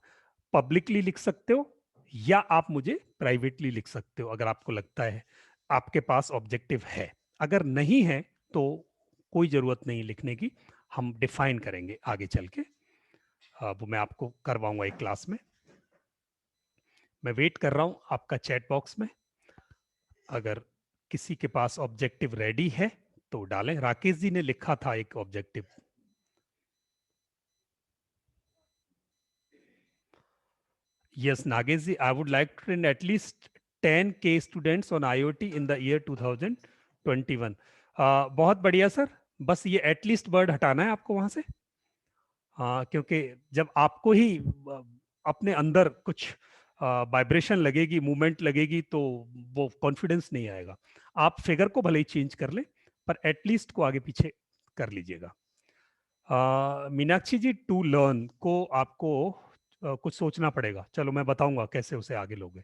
पब्लिकली लिख सकते हो या आप मुझे प्राइवेटली लिख सकते हो अगर आपको लगता है आपके पास ऑब्जेक्टिव है। अगर नहीं है तो कोई जरूरत नहीं लिखने की, हम डिफाइन करेंगे आगे चल के। वो मैं आपको करवाऊंगा एक क्लास में। मैं वेट कर रहा हूं आपका चैट बॉक्स में। अगर किसी के पास ऑब्जेक्टिव रेडी है तो डालें। राकेश जी ने लिखा था एक objective. Yes, Nagesh ji, I would like to train at least 10K students on IoT in the year 2021. बहुत बढ़िया सर, बस ये एटलीस्ट वर्ड हटाना है आपको वहां से। क्योंकि जब आपको ही अपने अंदर कुछ वाइब्रेशन लगेगी, मूवमेंट लगेगी, तो वो कॉन्फिडेंस नहीं आएगा। आप फिगर को भले ही चेंज कर लें, पर एटलीस्ट को आगे पीछे कर लीजिएगा। मीनाक्षी जी, टू लर्न को आपको कुछ सोचना पड़ेगा। चलो मैं बताऊंगा कैसे उसे आगे लोगे।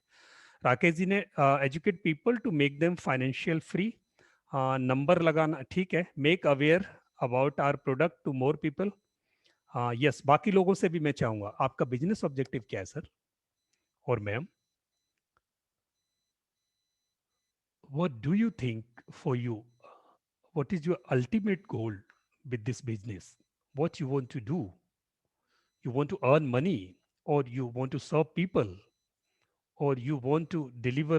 राकेश जी ने educate people to make them financial free, number लगाना ठीक है, make aware about our product to more people. Yes, बाकी लोगों से भी मैं चाहूंगा, आपका बिजनेस ऑब्जेक्टिव क्या है सर और ma'am? What do you think for you, what is your ultimate goal with this business? What you want to do? You want to earn money, or you want to serve people, or you want to deliver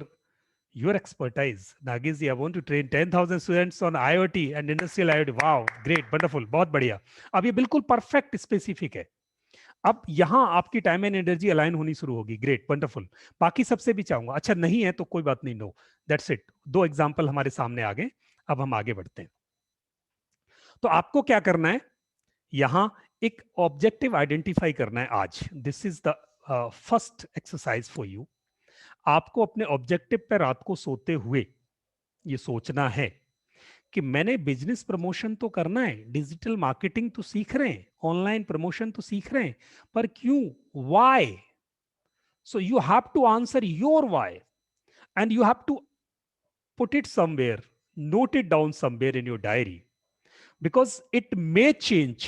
your expertise? Nagesh ji, I want to train 10,000 students on IoT and industrial IoT. Wow, great, wonderful, बहुत बढ़िया। अब ये बिल्कुल perfect specific है। अब यहां आपकी time and energy align होनी शुरू होगी। Great, wonderful. बाकी सबसे भी चाहूंगा, अच्छा नहीं है तो कोई बात नहीं, नो, दैट्स इट। 2 एग्जाम्पल हमारे सामने आ गए, अब हम आगे बढ़ते हैं। तो आपको क्या करना है, यहां एक ऑब्जेक्टिव आइडेंटिफाई करना है आज। This is the first exercise for you. आपको अपने ऑब्जेक्टिव पर रात को सोते हुए ये सोचना है कि मैंने बिजनेस प्रमोशन तो करना है, डिजिटल मार्केटिंग तो सीख रहे हैं, ऑनलाइन प्रमोशन तो सीख रहे हैं, पर क्यों, why? So you have to answer your why, and you have to put it somewhere, note it down somewhere in your diary, because it may change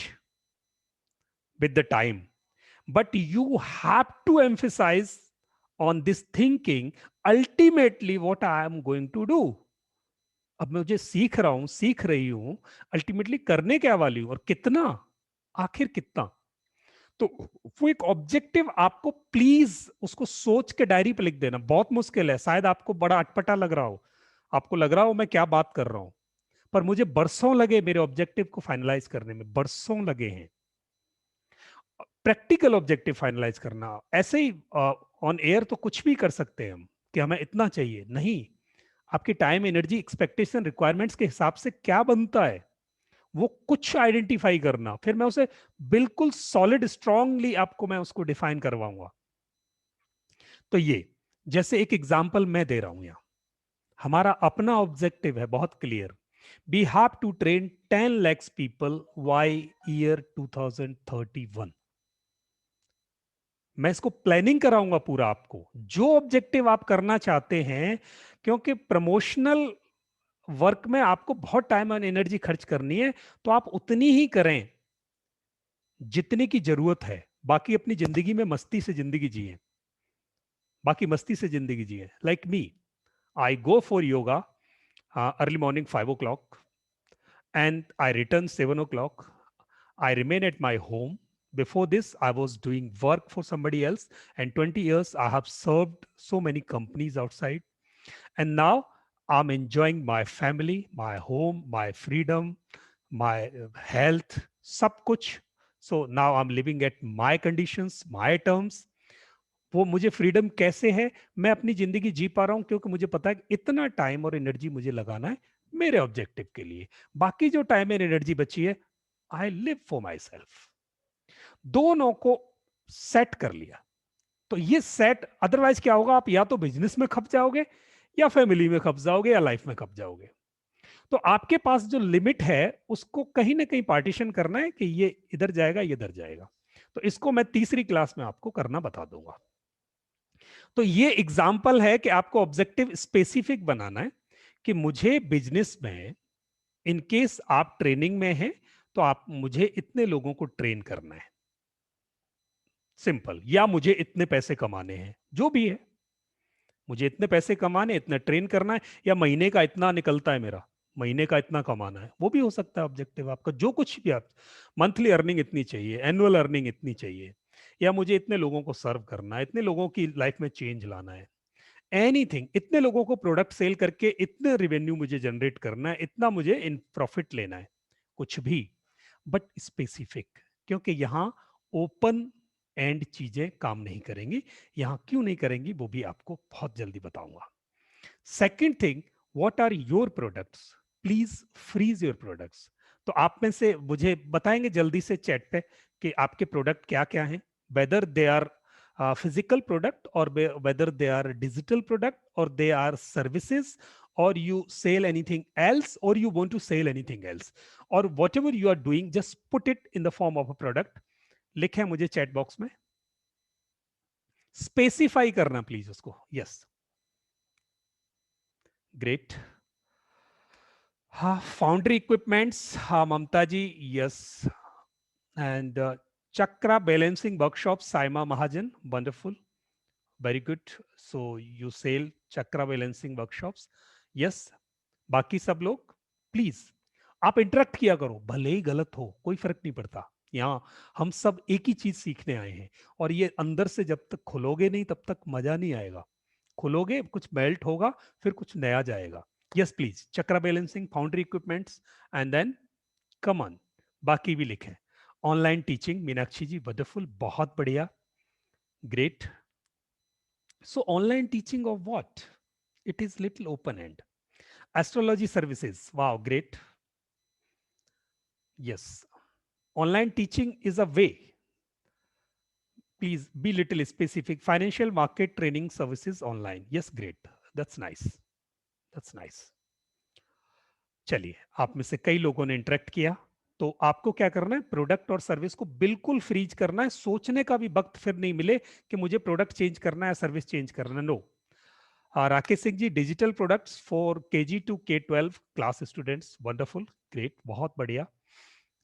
with the time, but you have to emphasize on this thinking, ultimately what I am going to do। अब मैं मुझे सीख रहा हूं, सीख रही हूं, ultimately करने क्या वाली हूं और कितना, आखिर कितना। तो वो एक ऑब्जेक्टिव आपको प्लीज उसको सोच के डायरी पे लिख देना। बहुत मुश्किल है, शायद आपको बड़ा अटपटा लग रहा हो, आपको लग रहा हो मैं क्या बात कर रहा हूं, पर मुझे बरसों लगे मेरे ऑब्जेक्टिव को फाइनलाइज करने में, बरसों लगे हैं। प्रैक्टिकल ऑब्जेक्टिव फाइनलाइज करना, ऐसे ही ऑन एयर तो कुछ भी कर सकते हैं हम कि हमें इतना चाहिए, नहीं। आपकी टाइम, एनर्जी, एक्सपेक्टेशन, रिक्वायरमेंट्स के हिसाब से क्या बनता है वो कुछ आइडेंटिफाई करना, फिर मैं उसे बिल्कुल सॉलिड स्ट्रांगली आपको मैं उसको डिफाइन करवाऊंगा। तो ये जैसे एक एग्जांपल मैं दे रहा हूं यहां, हमारा अपना ऑब्जेक्टिव है बहुत clear. We have to train 10 lakhs people by year 2031। मैं इसको प्लानिंग कराऊंगा पूरा आपको, जो ऑब्जेक्टिव आप करना चाहते हैं, क्योंकि प्रमोशनल वर्क में आपको बहुत टाइम और एनर्जी खर्च करनी है, तो आप उतनी ही करें जितने की जरूरत है। बाकी अपनी जिंदगी में मस्ती से जिंदगी जिए, बाकी मस्ती से जिंदगी जिए। Like me, I go for yoga early morning 5 o'clock, and I return 7 o'clock. I remain at my home. Before this, I was doing work for somebody else, and 20 years I have served so many companies outside. And now I'm enjoying my family, my home, my freedom, my health, sab kuch. So now I'm living at my conditions, my terms. वो मुझे freedom कैसे है, मैं अपनी जिंदगी जी पा रहा हूं क्योंकि मुझे पता है कि इतना टाइम और एनर्जी मुझे लगाना है मेरे ऑब्जेक्टिव के लिए। बाकी जो टाइम और एनर्जी बची है, I live for my self. दोनों को सेट कर लिया, तो ये सेट, अदरवाइज क्या होगा, आप या तो बिजनेस में खप जाओगे, या फैमिली में खप जाओगे, या लाइफ में खप जाओगे। तो आपके पास जो लिमिट है उसको कहीं ना कहीं पार्टीशन करना है कि ये इधर जाएगा, ये इधर जाएगा। तो इसको मैं तीसरी क्लास में आपको करना बता दूंगा। तो ये एग्जाम्पल है कि आपको ऑब्जेक्टिव स्पेसिफिक बनाना है कि मुझे बिजनेस में, इन केस आप ट्रेनिंग में हैं, तो आप मुझे इतने लोगों को ट्रेन करना है, सिंपल। या मुझे इतने पैसे कमाने हैं, जो भी है, मुझे इतने पैसे कमाने, इतना ट्रेन करना है, या महीने का इतना निकलता है मेरा, महीने का इतना कमाना है, वो भी हो सकता है ऑब्जेक्टिव आपका। जो कुछ भी आप, मंथली अर्निंग इतनी चाहिए, एनुअल अर्निंग इतनी चाहिए, या मुझे इतने लोगों को सर्व करना है, इतने लोगों की लाइफ में चेंज लाना है, एनीथिंग, इतने लोगों को प्रोडक्ट सेल करके इतने रिवेन्यू मुझे जनरेट करना है, इतना मुझे इन प्रॉफिट लेना है, कुछ भी, बट स्पेसिफिक। क्योंकि यहां ओपन एंड चीजें काम नहीं करेंगी। यहां क्यों नहीं करेंगी वो भी आपको बहुत जल्दी बताऊंगा। Second thing, what are your products, please freeze your products. तो आप में से मुझे बताएंगे जल्दी से चैट पे कि आपके प्रोडक्ट क्या क्या हैं, whether they are physical product, or whether they are digital product, or they are services, or you sell anything else, or you want to sell anything else, or whatever you are doing, just put it in the form of a product। लिखें मुझे chat box में, specify करना please उसको। Yes, great. हाँ, foundry equipments, हाँ Mamta ji, yes. And chakra balancing workshop, Saima Mahajan, wonderful, very good. So you sell chakra balancing workshops, yes. बाकी सब लोग प्लीज आप इंटरेक्ट किया करो, भले ही गलत हो, कोई फर्क नहीं पड़ता। यहाँ हम सब एक ही चीज सीखने आए हैं, और ये अंदर से जब तक खुलोगे नहीं तब तक मजा नहीं आएगा। खुलोगे, कुछ मेल्ट होगा, फिर कुछ नया जाएगा। Yes please, chakra balancing, foundry equipments, and then come on, बाकी भी लिखें। Online teaching, Meenakshi ji wonderful, बहुत बढ़िया, great. So online teaching of what? It is little open end. Astrology services, wow, great. Yes, online teaching is a way. Please be little specific. Financial market training services online. Yes, great. That's nice. That's nice. चलिए, आप में से कई लोगों ने interact किया, तो आपको क्या करना है, प्रोडक्ट और सर्विस को बिल्कुल फ्रीज करना है. सोचने का भी वक्त फिर नहीं मिले कि मुझे प्रोडक्ट चेंज करना है, सर्विस चेंज करना है. No. Rakesh Singh ji, digital products for KG to K-12 class students, wonderful, great, बहुत बढ़िया.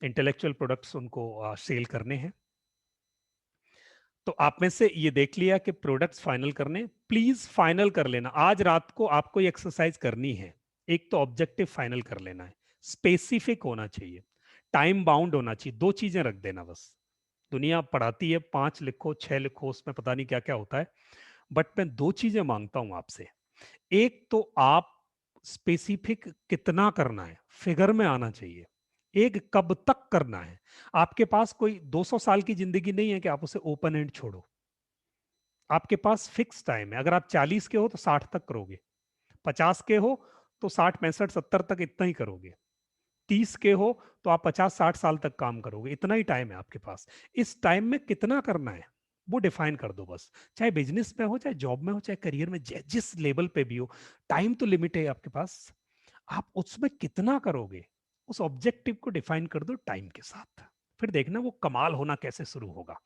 इंटेलेक्चुअल प्रोडक्ट्स उनको सेल करने हैं. तो आप में से ये देख लिया कि प्रोडक्ट्स फाइनल करने, प्लीज फाइनल कर लेना. आज रात को आपको ये एक्सरसाइज करनी है. एक तो ऑब्जेक्टिव फाइनल कर लेना है, स्पेसिफिक होना चाहिए, टाइम बाउंड होना चाहिए. 2 चीजें रख देना बस. दुनिया पढ़ाती है 5 लिखो 6 लिखो, उसमें पता नहीं क्या क्या होता है, बट मैं 2 चीजें मांगता हूं आपसे. एक तो आप स्पेसिफिक कितना करना है, फिगर में आना चाहिए. एक कब तक करना है. आपके पास कोई 200 साल की जिंदगी नहीं है कि आप उसे ओपन एंड छोड़ो. आपके पास फिक्स टाइम है. अगर आप 40 के हो तो 60 तक करोगे, 50 के हो तो 60 65 70 तक इतना ही करोगे, 30 के हो तो आप 50 60 साल तक काम करोगे. इतना ही टाइम है आपके पास. इस टाइम में कितना करना है वो डिफाइन कर दो बस. चाहे बिजनेस में हो, चाहे जॉब में हो, चाहे करियर में, जिस लेवल पे भी हो, टाइम तो लिमिट है आपके पास. आप उसमें कितना करोगे, उस ऑब्जेक्टिव को डिफाइन कर दो टाइम के साथ. फिर देखना वो कमाल होना कैसे शुरू होगा.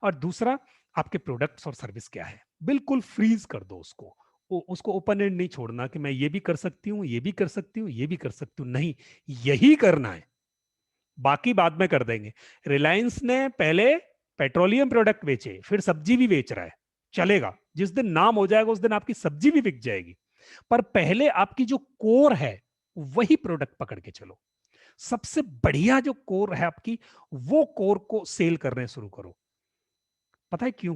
और दूसरा, आपके प्रोडक्ट्स और सर्विस क्या है, बिल्कुल फ्रीज कर दो उसको. उसको ओपन एंड नहीं छोड़ना कि मैं ये भी कर सकती हूँ, ये भी कर सकती हूँ, ये भी कर सकती हूँ. नहीं, यही करना है, बाकी बाद में कर देंगे. रिलायंस ने पहले पेट्रोलियम प्रोडक्ट बेचे, फिर सब्जी भी बेच रहा है, चलेगा. जिस दिन नाम हो जाएगा उस दिन आपकी सब्जी भी बिक जाएगी. पर पहले आपकी जो कोर है वही प्रोडक्ट पकड़ के चलो. सबसे बढ़िया जो कोर है आपकी, वो कोर को सेल करने शुरू करो. पता है क्यों?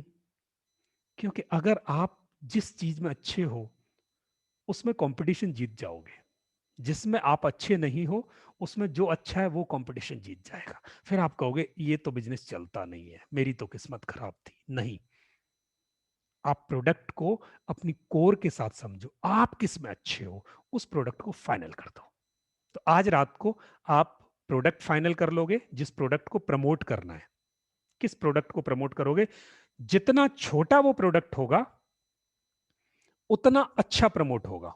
क्योंकि अगर आप जिस चीज में अच्छे हो उसमें कंपटीशन जीत जाओगे. जिसमें आप अच्छे नहीं हो उसमें जो अच्छा है वो कंपटीशन जीत जाएगा. फिर आप कहोगे ये तो बिजनेस चलता नहीं है, मेरी तो किस्मत खराब थी. नहीं, आप प्रोडक्ट को अपनी कोर के साथ समझो. आप किस में अच्छे हो, उस प्रोडक्ट को फाइनल कर दो. तो आज रात को आप प्रोडक्ट फाइनल कर लोगे, जिस प्रोडक्ट को प्रमोट करना है. किस प्रोडक्ट को प्रमोट करोगे? जितना छोटा वो प्रोडक्ट होगा उतना अच्छा प्रमोट होगा.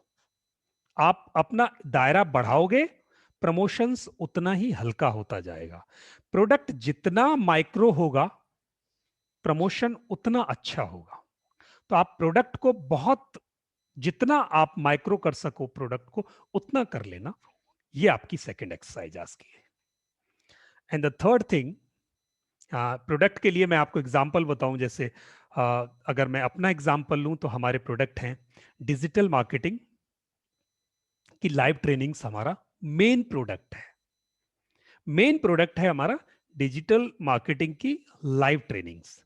आप अपना दायरा बढ़ाओगे, प्रमोशंस उतना ही हल्का होता जाएगा. प्रोडक्ट जितना माइक्रो होगा, प्रमोशन उतना अच्छा होगा. तो आप प्रोडक्ट को बहुत, जितना आप माइक्रो कर सको प्रोडक्ट को, उतना कर लेना. ये आपकी सेकंड एक्सरसाइज आज की है. And the third thing, product के लिए मैं आपको एग्जांपल बताऊं. जैसे अगर मैं अपना एग्जांपल लूं तो हमारे प्रोडक्ट हैं डिजिटल मार्केटिंग की लाइव ट्रेनिंग्स. हमारा मेन प्रोडक्ट है, मेन प्रोडक्ट है हमारा डिजिटल मार्केटिंग की लाइव ट्रेनिंग्स.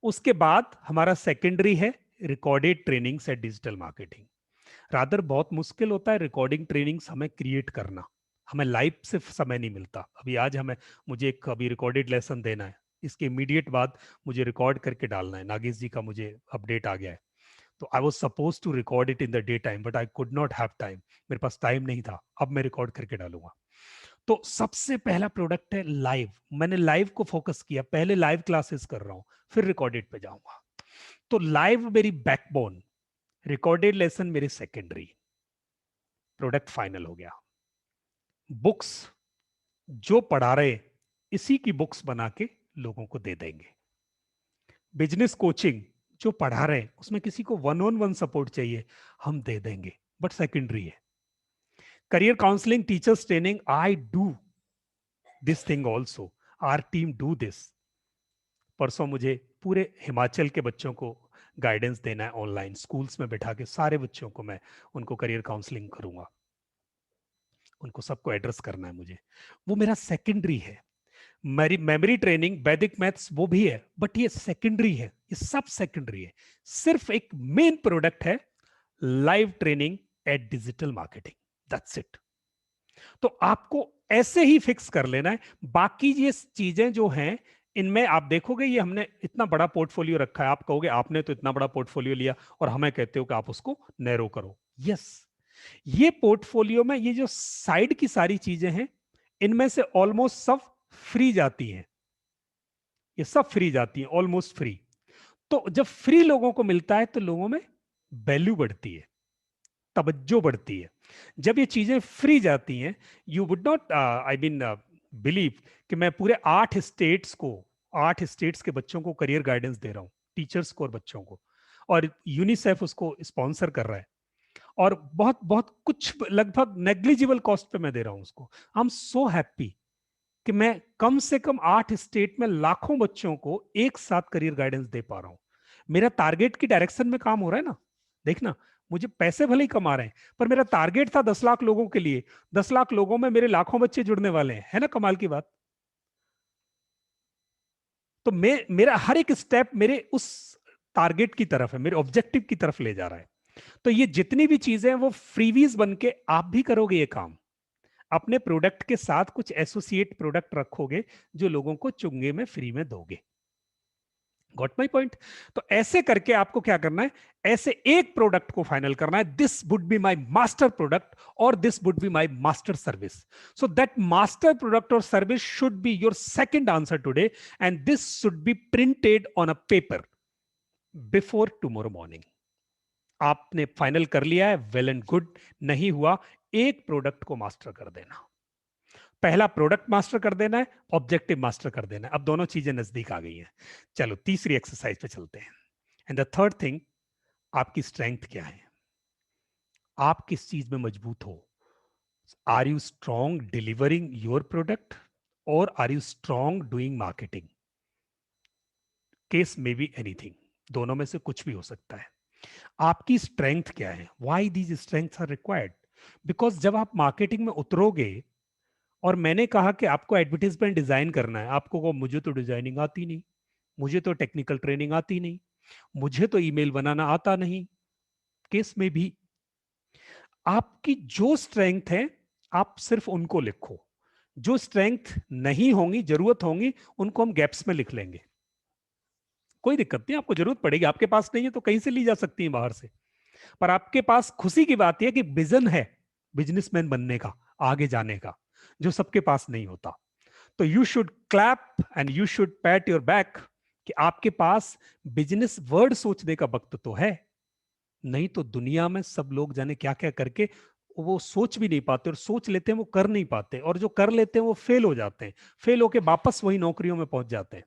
उसके बाद हमारा सेकेंडरी है recorded trainings eight digital marketing. Rather बहुत मुश्किल होता है रिकॉर्डिंग ट्रेनिंग्स हमें क्रिएट करना. हमें लाइव से समय नहीं मिलता. अभी आज मुझे एक अभी रिकॉर्डेड लेसन देना है, इसके इमीडिएट बाद मुझे रिकॉर्ड करके डालना है. नागेश जी का मुझे अपडेट आ गया है. तो I was suppose to record it in the day time, but I could not have time. मेरे पास टाइम नहीं था. अब मैं रिकॉर्ड करके डालूंगा. तो सबसे पहला प्रोडक्ट है लाइव. मैंने लाइव को फोकस किया, पहले लाइव क्लासेस कर रहा हूं, फिर रिकॉर्डेड पे जाऊंगा. तो लाइव मेरी बैकबोन, रिकॉर्डेड लेसन मेरे सेकेंडरी. प्रोडक्ट फाइनल हो गया. बुक्स जो पढ़ा रहे इसी की बुक्स बना के लोगों को दे देंगे. बिजनेस कोचिंग जो पढ़ा रहे उसमें किसी को 1-on-1 सपोर्ट चाहिए, हम दे देंगे, बट सेकेंडरी है. Career counselling, teachers training, I do this thing also, our team do this. परसों मुझे पूरे हिमाचल के बच्चों को गाइडेंस देना है ऑनलाइन. स्कूल्स में बैठा के सारे बच्चों को मैं उनको करियर काउंसलिंग करूंगा. उनको सबको एड्रेस करना है मुझे. वो मेरा सेकेंडरी है. मेरी मेमोरी ट्रेनिंग, वैदिक मैथ्स, वो भी है, बट ये सेकेंडरी है. ये सब सेकेंडरी है. सिर्फ एक मेन प्रोडक्ट है live training at digital marketing. That's it. तो आपको ऐसे ही फिक्स कर लेना है। बाकी ये चीजें जो हैं, इनमें आप देखोगे ये हमने इतना बड़ा पोर्टफोलियो रखा है, आप कहोगे आपने तो इतना बड़ा पोर्टफोलियो लिया और हमें कहते हो कि आप उसको नैरो करो। यस, ये पोर्टफोलियो में ये जो साइड की सारी चीजें हैं, इनमें से ऑलमोस्ट सब फ्री जाती हैं, ये सब फ्री जाती हैं, ऑलमोस्ट फ्री। तो जब फ्री लोगों को मिलता है तो लोगों में वैल्यू बढ़ती है, तवज्जो बढ़ती है। जब ये चीजें फ्री जाती हैं, you would not I mean believe कि मैं पूरे 8 स्टेट्स के बच्चों को करियर गाइडेंस दे रहा हूं, टीचर्स को और बच्चों को, और यूनिसेफ उसको स्पॉन्सर कर रहा है, और बहुत बहुत कुछ लगभग नेग्लिजिबल कॉस्ट पे मैं दे रहा हूं उसको। आई एम सो हैप्पी कि मैं कम से कम 8 स्टेट में लाखों बच्चों को एक साथ करियर गाइडेंस दे पा रहा हूं। मेरा टारगेट की डायरेक्शन में काम हो रहा है ना। देखना, मुझे पैसे भले ही कमा रहे हैं, पर मेरा टारगेट था 10 लाख लोगों के लिए। 10 लाख लोगों में मेरे लाखों बच्चे जुड़ने वाले हैं, है ना कमाल की बात। तो मेरा हर एक स्टेप मेरे उस टारगेट की तरफ है, मेरे ऑब्जेक्टिव की तरफ ले जा रहा है। तो ये जितनी भी चीजें हैं वो फ्रीवीज बन के आप भी करोगे ये काम। अपने प्रोडक्ट के साथ कुछ एसोसिएट प्रोडक्ट रखोगे जो लोगों को चुंगे में फ्री में दोगे। Got my point. तो ऐसे करके आपको क्या करना है, ऐसे एक प्रोडक्ट को फाइनल करना है, this would be my master product और this would be my master service. So that master product और service should be your second answer today, and this should be printed on a paper before tomorrow morning. आपने final कर लिया है, well and good. नहीं हुआ, एक product को master कर देना। पहला प्रोडक्ट मास्टर कर देना है, ऑब्जेक्टिव मास्टर कर देना है। अब दोनों चीजें नजदीक आ गई हैं। चलो तीसरी एक्सरसाइज पे चलते हैं। एंड द थर्ड थिंग, आपकी स्ट्रेंथ क्या है, आप किस चीज में मजबूत हो। Are you strong delivering your product और are you strong doing marketing. Case may be anything, दोनों में से कुछ भी हो सकता है। आपकी स्ट्रेंथ क्या है, why these strengths are required. Because जब आप मार्केटिंग में उतरोगे, और मैंने कहा कि आपको एडवर्टीजमेंट डिजाइन करना है, आपको को मुझे तो डिजाइनिंग आती नहीं, मुझे तो टेक्निकल ट्रेनिंग आती नहीं, मुझे तो ईमेल बनाना आता नहीं। केस में भी आपकी जो स्ट्रेंथ है आप सिर्फ उनको लिखो, जो स्ट्रेंथ नहीं होंगी, जरूरत होंगी, उनको हम गैप्स में लिख लेंगे। कोई दिक्कत नहीं, आपको जरूरत पड़ेगी, आपके पास नहीं है तो कहीं से ली जा सकती है बाहर से। पर आपके पास खुशी की बात यह कि विजन है बिजनेसमैन बनने का, आगे जाने का, जो सबके पास नहीं होता। तो you should clap and you should PAT your back कि आपके पास बिजनेस वर्ड सोचने का वक्त तो है। नहीं तो दुनिया में सब लोग जाने क्या क्या करके वो सोच भी नहीं पाते, और सोच लेते हैं वो कर नहीं पाते, और जो कर लेते हैं वो फेल हो जाते हैं, फेल होके वापस वही नौकरियों में पहुंच जाते हैं।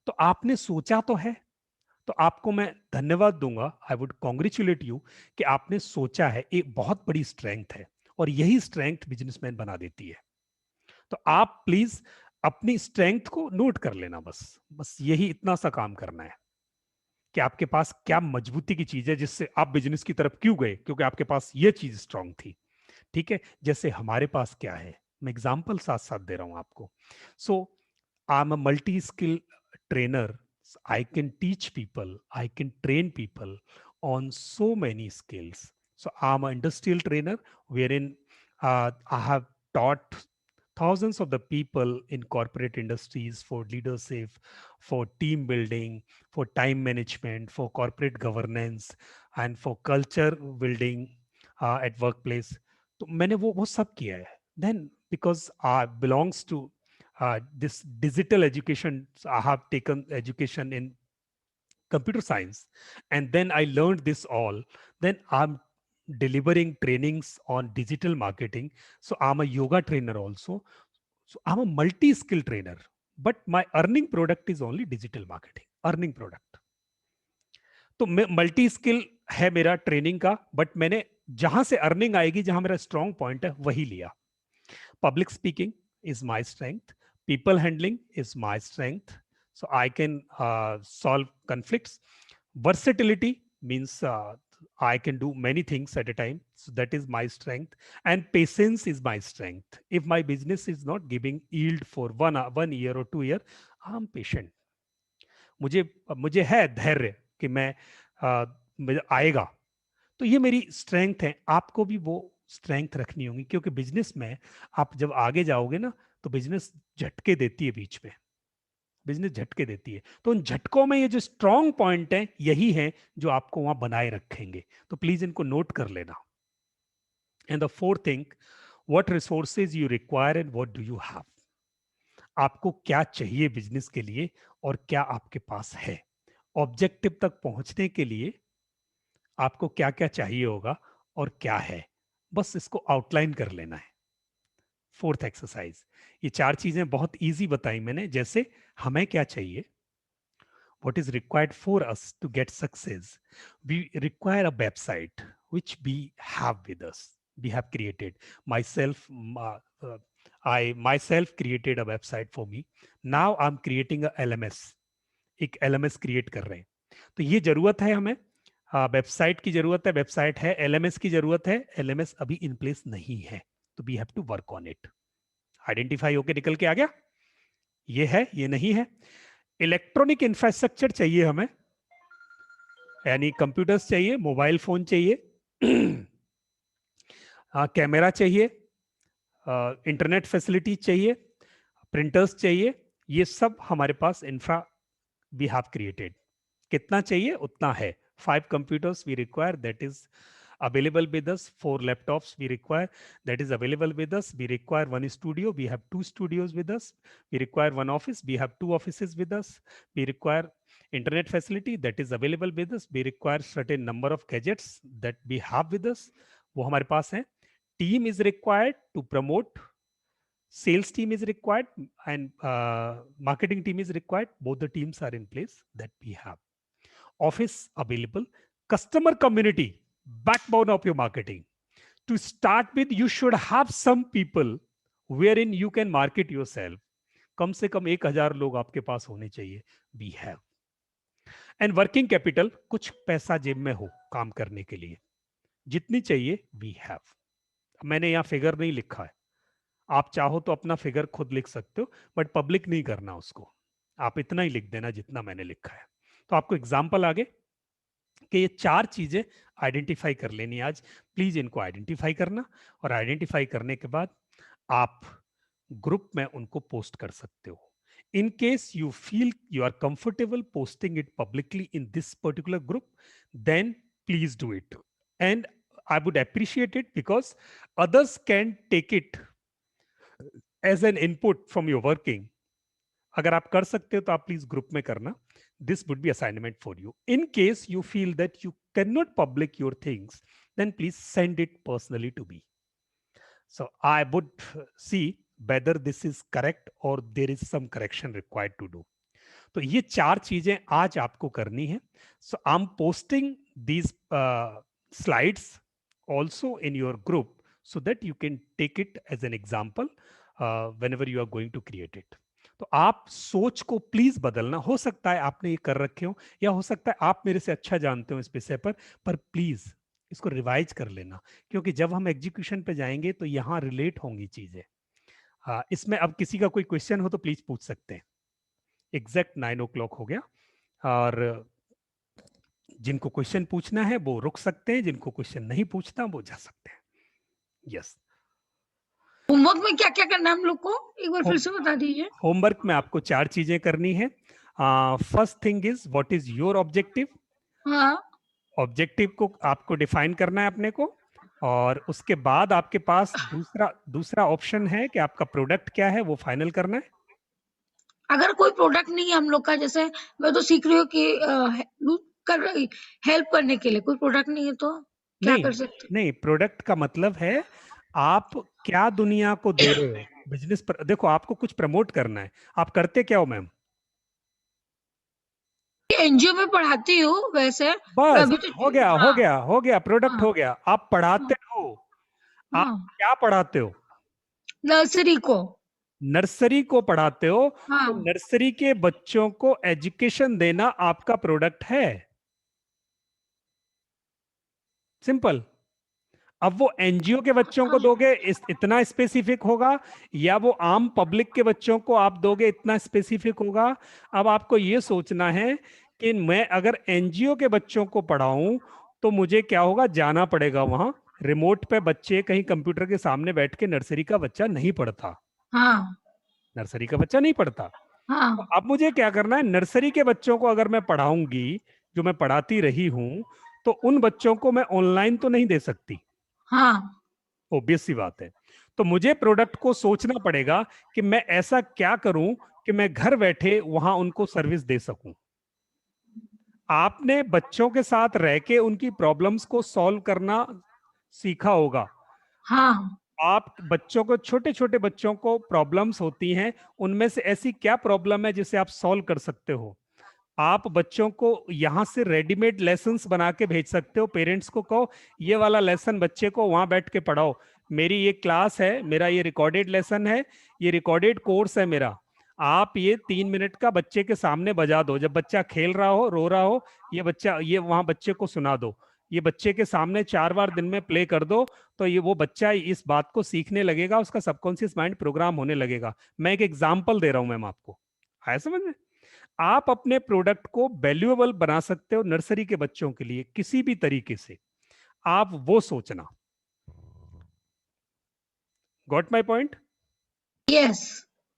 तो आपने सोचा तो है, तो आपको मैं धन्यवाद दूंगा, आई वुड कॉन्ग्रेचुलेट यू कि आपने सोचा है। एक बहुत बड़ी स्ट्रेंथ है, और यही स्ट्रेंथ बिजनेसमैन बना देती है। तो आप प्लीज अपनी स्ट्रेंथ को नोट कर लेना, बस बस यही इतना सा काम करना है कि आपके पास क्या मजबूती की चीज है जिससे आप बिजनेस की तरफ क्यों गए, क्योंकि आपके पास ये चीज स्ट्रांग थी। ठीक है, जैसे हमारे पास क्या है, मैं एग्जांपल साथ साथ दे रहा हूं आपको। So I am a multi skill trainer, I can teach people, I can train people on so many skills. So I'm an industrial trainer wherein I have taught thousands of the people in corporate industries for leadership, for team building, for time management, for corporate governance, and for culture building at workplace. तो मैंने वो सब किया है। Then because I belongs to this digital education, so I have taken education in computer science, and then I learned this all. Then I'm delivering trainings on digital marketing. So I'm a yoga trainer also. So I'm a multi-skill trainer, but my earning product is only digital marketing, earning product. तो multi skill है मेरा training का, but मैंने जहां से earning आएगी, जहां मेरा स्ट्रॉन्ग पॉइंट है, वही लिया। Public speaking is my strength. People handling is my strength. So I can solve conflicts. Versatility means I can do many things at a time. So that is my strength. And patience is my strength. If my business is not giving yield for 1 year or 2 year, I'm patient. मुझे है धैर्य कि मैं मुझे आएगा। तो ये मेरी स्ट्रेंथ है, आपको भी वो स्ट्रेंथ रखनी होगी, क्योंकि बिजनेस में आप जब आगे जाओगे ना तो बिजनेस झटके देती है, बीच में बिजनेस झटके देती है। तो उन झटकों में ये जो स्ट्रॉन्ग पॉइंट है यही है जो आपको वहां बनाए रखेंगे। तो प्लीज इनको नोट कर लेना। And the fourth thing, what resources you require and what do you have. आपको क्या चाहिए बिजनेस के लिए और क्या आपके पास है। ऑब्जेक्टिव तक पहुंचने के लिए आपको क्या क्या चाहिए होगा और क्या है, बस इसको आउटलाइन कर लेना है। फोर्थ एक्सरसाइज, ये 4 चीजें बहुत इजी बताई मैंने, जैसे हमें क्या चाहिए, what is required for us to get success. We require a website which we have with us, we have created. I myself created a website for me. Now I'm creating a LMS, एक LMS create कर रहे हैं। तो ये जरूरत है हमें, website की जरूरत है, वेबसाइट है, LMS की जरूरत है, LMS अभी इन प्लेस नहीं है, तो we have to work on it. Identify होके निकल के आ गया, ये है ये नहीं है। इलेक्ट्रॉनिक इंफ्रास्ट्रक्चर चाहिए हमें, यानी कंप्यूटर्स चाहिए, मोबाइल फोन चाहिए, कैमरा चाहिए, इंटरनेट फैसिलिटी चाहिए, प्रिंटर्स चाहिए। ये सब हमारे पास इंफ्रा वी हैव क्रिएटेड। कितना चाहिए उतना है। 5 computers we require, that is available with us. 4 laptops we require, that is available with us. We require 1 studio, we have 2 studios with us. We require 1 office, we have 2 offices with us. We require internet facility, that is available with us. We require certain number of gadgets that we have with us, वो हमारे पास है। Team is required to promote, sales team is required, and marketing team is required. Both the teams are in place that we have. Office available, customer community, backbone of your marketing. To start with, you should have some people wherein you can market yourself. कम से कम 1000 लोग आपके पास होने चाहिए। We have. And working capital, कुछ पैसा जेब में हो काम करने के लिए, जितनी चाहिए we have. मैंने यहाँ फिगर नहीं लिखा है, आप चाहो तो अपना फिगर खुद लिख सकते हो, बट पब्लिक नहीं करना उसको, आप इतना ही लिख देना जितना मैंने लिखा है। तो आपको एग्जाम्पल आगे कि ये 4 चीजें आइडेंटिफाई कर लेनी आज। प्लीज इनको आइडेंटिफाई करना, और आइडेंटिफाई करने के बाद आप ग्रुप में उनको पोस्ट कर सकते हो। In case you feel you are comfortable posting it publicly in this particular group, then please do it, and I would appreciate it because others can take it as an input from your working. अगर आप कर सकते हो तो आप please group में करना। This would be assignment for you. In case you feel that you cannot public your things, then please send it personally to me. So I would see whether this is correct or there is some correction required to do. तो ये 4 चीजें आज आपको करनी है। So I'm posting these slides also in your group so that you can take it as an example whenever you are going to create it. तो आप सोच को प्लीज बदलना। हो सकता है आपने ये कर रखे हो, या हो सकता है आप मेरे से अच्छा जानते हो इस विषय पर प्लीज इसको रिवाइज कर लेना, क्योंकि जब हम एग्जीक्यूशन पे जाएंगे तो यहाँ रिलेट होंगी चीजें। इसमें अब किसी का कोई क्वेश्चन हो तो प्लीज पूछ सकते हैं। एग्जैक्ट 9 o'clock हो गया, और जिनको क्वेश्चन पूछना है वो रुक सकते हैं, जिनको क्वेश्चन नहीं पूछना वो जा सकते हैं। यस। होमवर्क में क्या क्या करना है हम लोग को, एक बार फिर से बता दीजिए। होमवर्क में आपको 4 चीजें करनी है। First thing is what is your objective. हाँ, ऑब्जेक्टिव को आपको डिफाइन करना है अपने को, और उसके बाद आपके पास दूसरा ऑप्शन है कि आपका प्रोडक्ट क्या है वो फाइनल करना है। अगर कोई प्रोडक्ट नहीं है हम लोग का, जैसे मैं तो सीख रही हूँ कि हेल्प करने के लिए कोई प्रोडक्ट नहीं है, तो क्या कर सकते? नहीं, प्रोडक्ट का मतलब है आप क्या दुनिया को दे रहे हो बिजनेस पर। देखो, आपको कुछ प्रमोट करना है, आप करते क्या हो मैम? एनजीओ में पढ़ाती हूँ वैसे। बस अभी तो हो गया, हाँ, हो गया प्रोडक्ट हाँ, हो गया। आप पढ़ाते हो, आप हाँ, क्या पढ़ाते हो? नर्सरी को। नर्सरी को पढ़ाते हो, हाँ, तो नर्सरी के बच्चों को एजुकेशन देना आपका प्रोडक्ट है। सिंपल। अब वो एनजीओ के बच्चों को दोगे इतना स्पेसिफिक होगा, या वो आम पब्लिक के बच्चों को आप दोगे इतना स्पेसिफिक होगा। अब आपको ये सोचना है कि मैं अगर एनजीओ के बच्चों को पढ़ाऊं तो मुझे क्या होगा, जाना पड़ेगा वहां रिमोट पे बच्चे कहीं कंप्यूटर के सामने बैठ के नर्सरी का बच्चा नहीं पढ़ता, हाँ नर्सरी का बच्चा नहीं पढ़ता। तो हाँ अब मुझे क्या करना है, नर्सरी के बच्चों को अगर मैं पढ़ाऊंगी, जो मैं पढ़ाती रही हूं, तो उन बच्चों को मैं ऑनलाइन तो नहीं दे सकती, हाँ ओबियस सी बात है। तो मुझे प्रोडक्ट को सोचना पड़ेगा कि मैं ऐसा क्या करूं कि मैं घर बैठे वहां उनको सर्विस दे सकूं। आपने बच्चों के साथ रह के उनकी प्रॉब्लम्स को सॉल्व करना सीखा होगा। हाँ आप बच्चों को, छोटे छोटे बच्चों को प्रॉब्लम्स होती हैं, उनमें से ऐसी क्या प्रॉब्लम है जिसे आप सॉल्व कर सकते हो। आप बच्चों को यहां से रेडीमेड लेसन्स बना के भेज सकते हो। पेरेंट्स को कहो ये वाला लेसन बच्चे को वहां बैठ के पढ़ाओ, मेरी ये क्लास है, मेरा ये रिकॉर्डेड लेसन है, ये रिकॉर्डेड कोर्स है मेरा, आप ये 3 मिनट का बच्चे के सामने बजा दो, जब बच्चा खेल रहा हो, रो रहा हो, ये बच्चा, ये वहां बच्चे को सुना दो, ये बच्चे के सामने 4 बार दिन में प्ले कर दो, तो ये वो बच्चा इस बात को सीखने लगेगा, उसका सबकॉन्शियस माइंड प्रोग्राम होने लगेगा। मैं एक एग्जाम्पल दे रहा हूं मैम आपको, आया समझ में। आप अपने प्रोडक्ट को वैल्यूएबल बना सकते हो नर्सरी के बच्चों के लिए किसी भी तरीके से, आप वो सोचना। Got my point. यस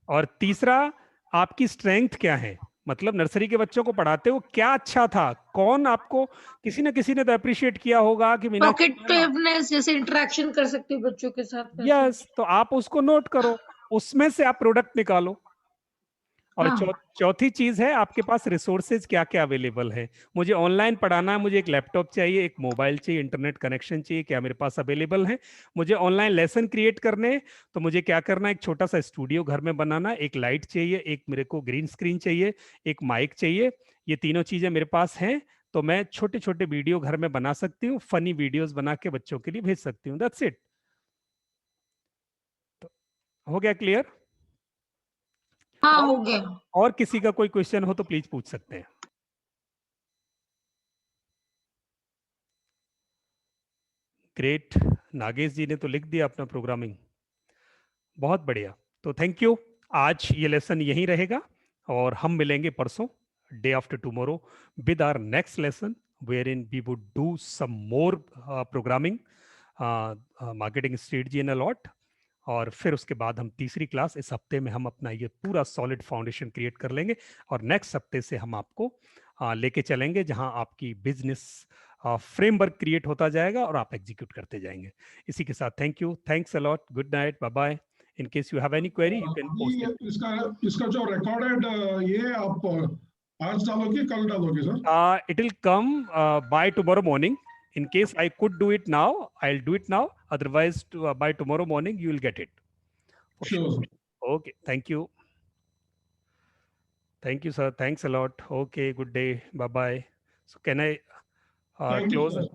और तीसरा, आपकी स्ट्रेंथ क्या है, मतलब नर्सरी के बच्चों को पढ़ाते हो क्या अच्छा था, कौन आपको, किसी ना किसी ने तो अप्रिशिएट किया होगा कि मीनाक्षी मैम। टॉकेटिवनेस, जैसे इंटरेक्शन कर सकती हूँ बच्चों के साथ वैसे। यस, तो आप उसको नोट करो, उसमें से आप प्रोडक्ट निकालो। और हाँ चौथी चीज है, आपके पास रिसोर्सेज क्या क्या अवेलेबल है। मुझे ऑनलाइन पढ़ाना है, मुझे एक लैपटॉप चाहिए, एक मोबाइल चाहिए, इंटरनेट कनेक्शन चाहिए, क्या मेरे पास अवेलेबल है। मुझे ऑनलाइन लेसन क्रिएट करने हैं, तो मुझे क्या करना है, एक छोटा सा स्टूडियो घर में बनाना, एक लाइट चाहिए, एक मेरे को ग्रीन स्क्रीन चाहिए, एक माइक चाहिए। ये तीनों चीजें मेरे पास हैं, तो मैं छोटे छोटे वीडियो घर में बना सकती हूँ, फनी वीडियोस बना के बच्चों के लिए भेज सकती हूँ। That's it. हो गया क्लियर। हाँ और हो गया। और किसी का कोई क्वेश्चन हो तो प्लीज पूछ सकते हैं। ग्रेट, नागेश जी ने तो लिख दिया अपना प्रोग्रामिंग, बहुत बढ़िया। तो थैंक यू, आज ये लेसन यहीं रहेगा और हम मिलेंगे परसों, day after tomorrow, with our next lesson where in we would do some more programming, marketing strategy and a lot. और फिर उसके बाद हम तीसरी क्लास, इस हफ्ते में हम अपना ये पूरा सॉलिड फाउंडेशन क्रिएट कर लेंगे, और नेक्स्ट हफ्ते से हम आपको लेके चलेंगे जहां आपकी बिजनेस फ्रेमवर्क क्रिएट होता जाएगा और आप एग्जीक्यूट करते जाएंगे। इसी के साथ thank you, thanks a lot, good night, bye bye. In case you have any query you can post it. अभी इसका इसका जो रिकॉर्डेड ये आप आज डालोगे कल डालोगे sir? It will come by tomorrow morning. In case I could do it now, I'll do it now. Otherwise, by tomorrow morning, you will get it. For sure. Sure, sir. Okay. Thank you. Thank you, sir. Thanks a lot. Okay. Good day. Bye bye. So, can I Thank you, close? sir.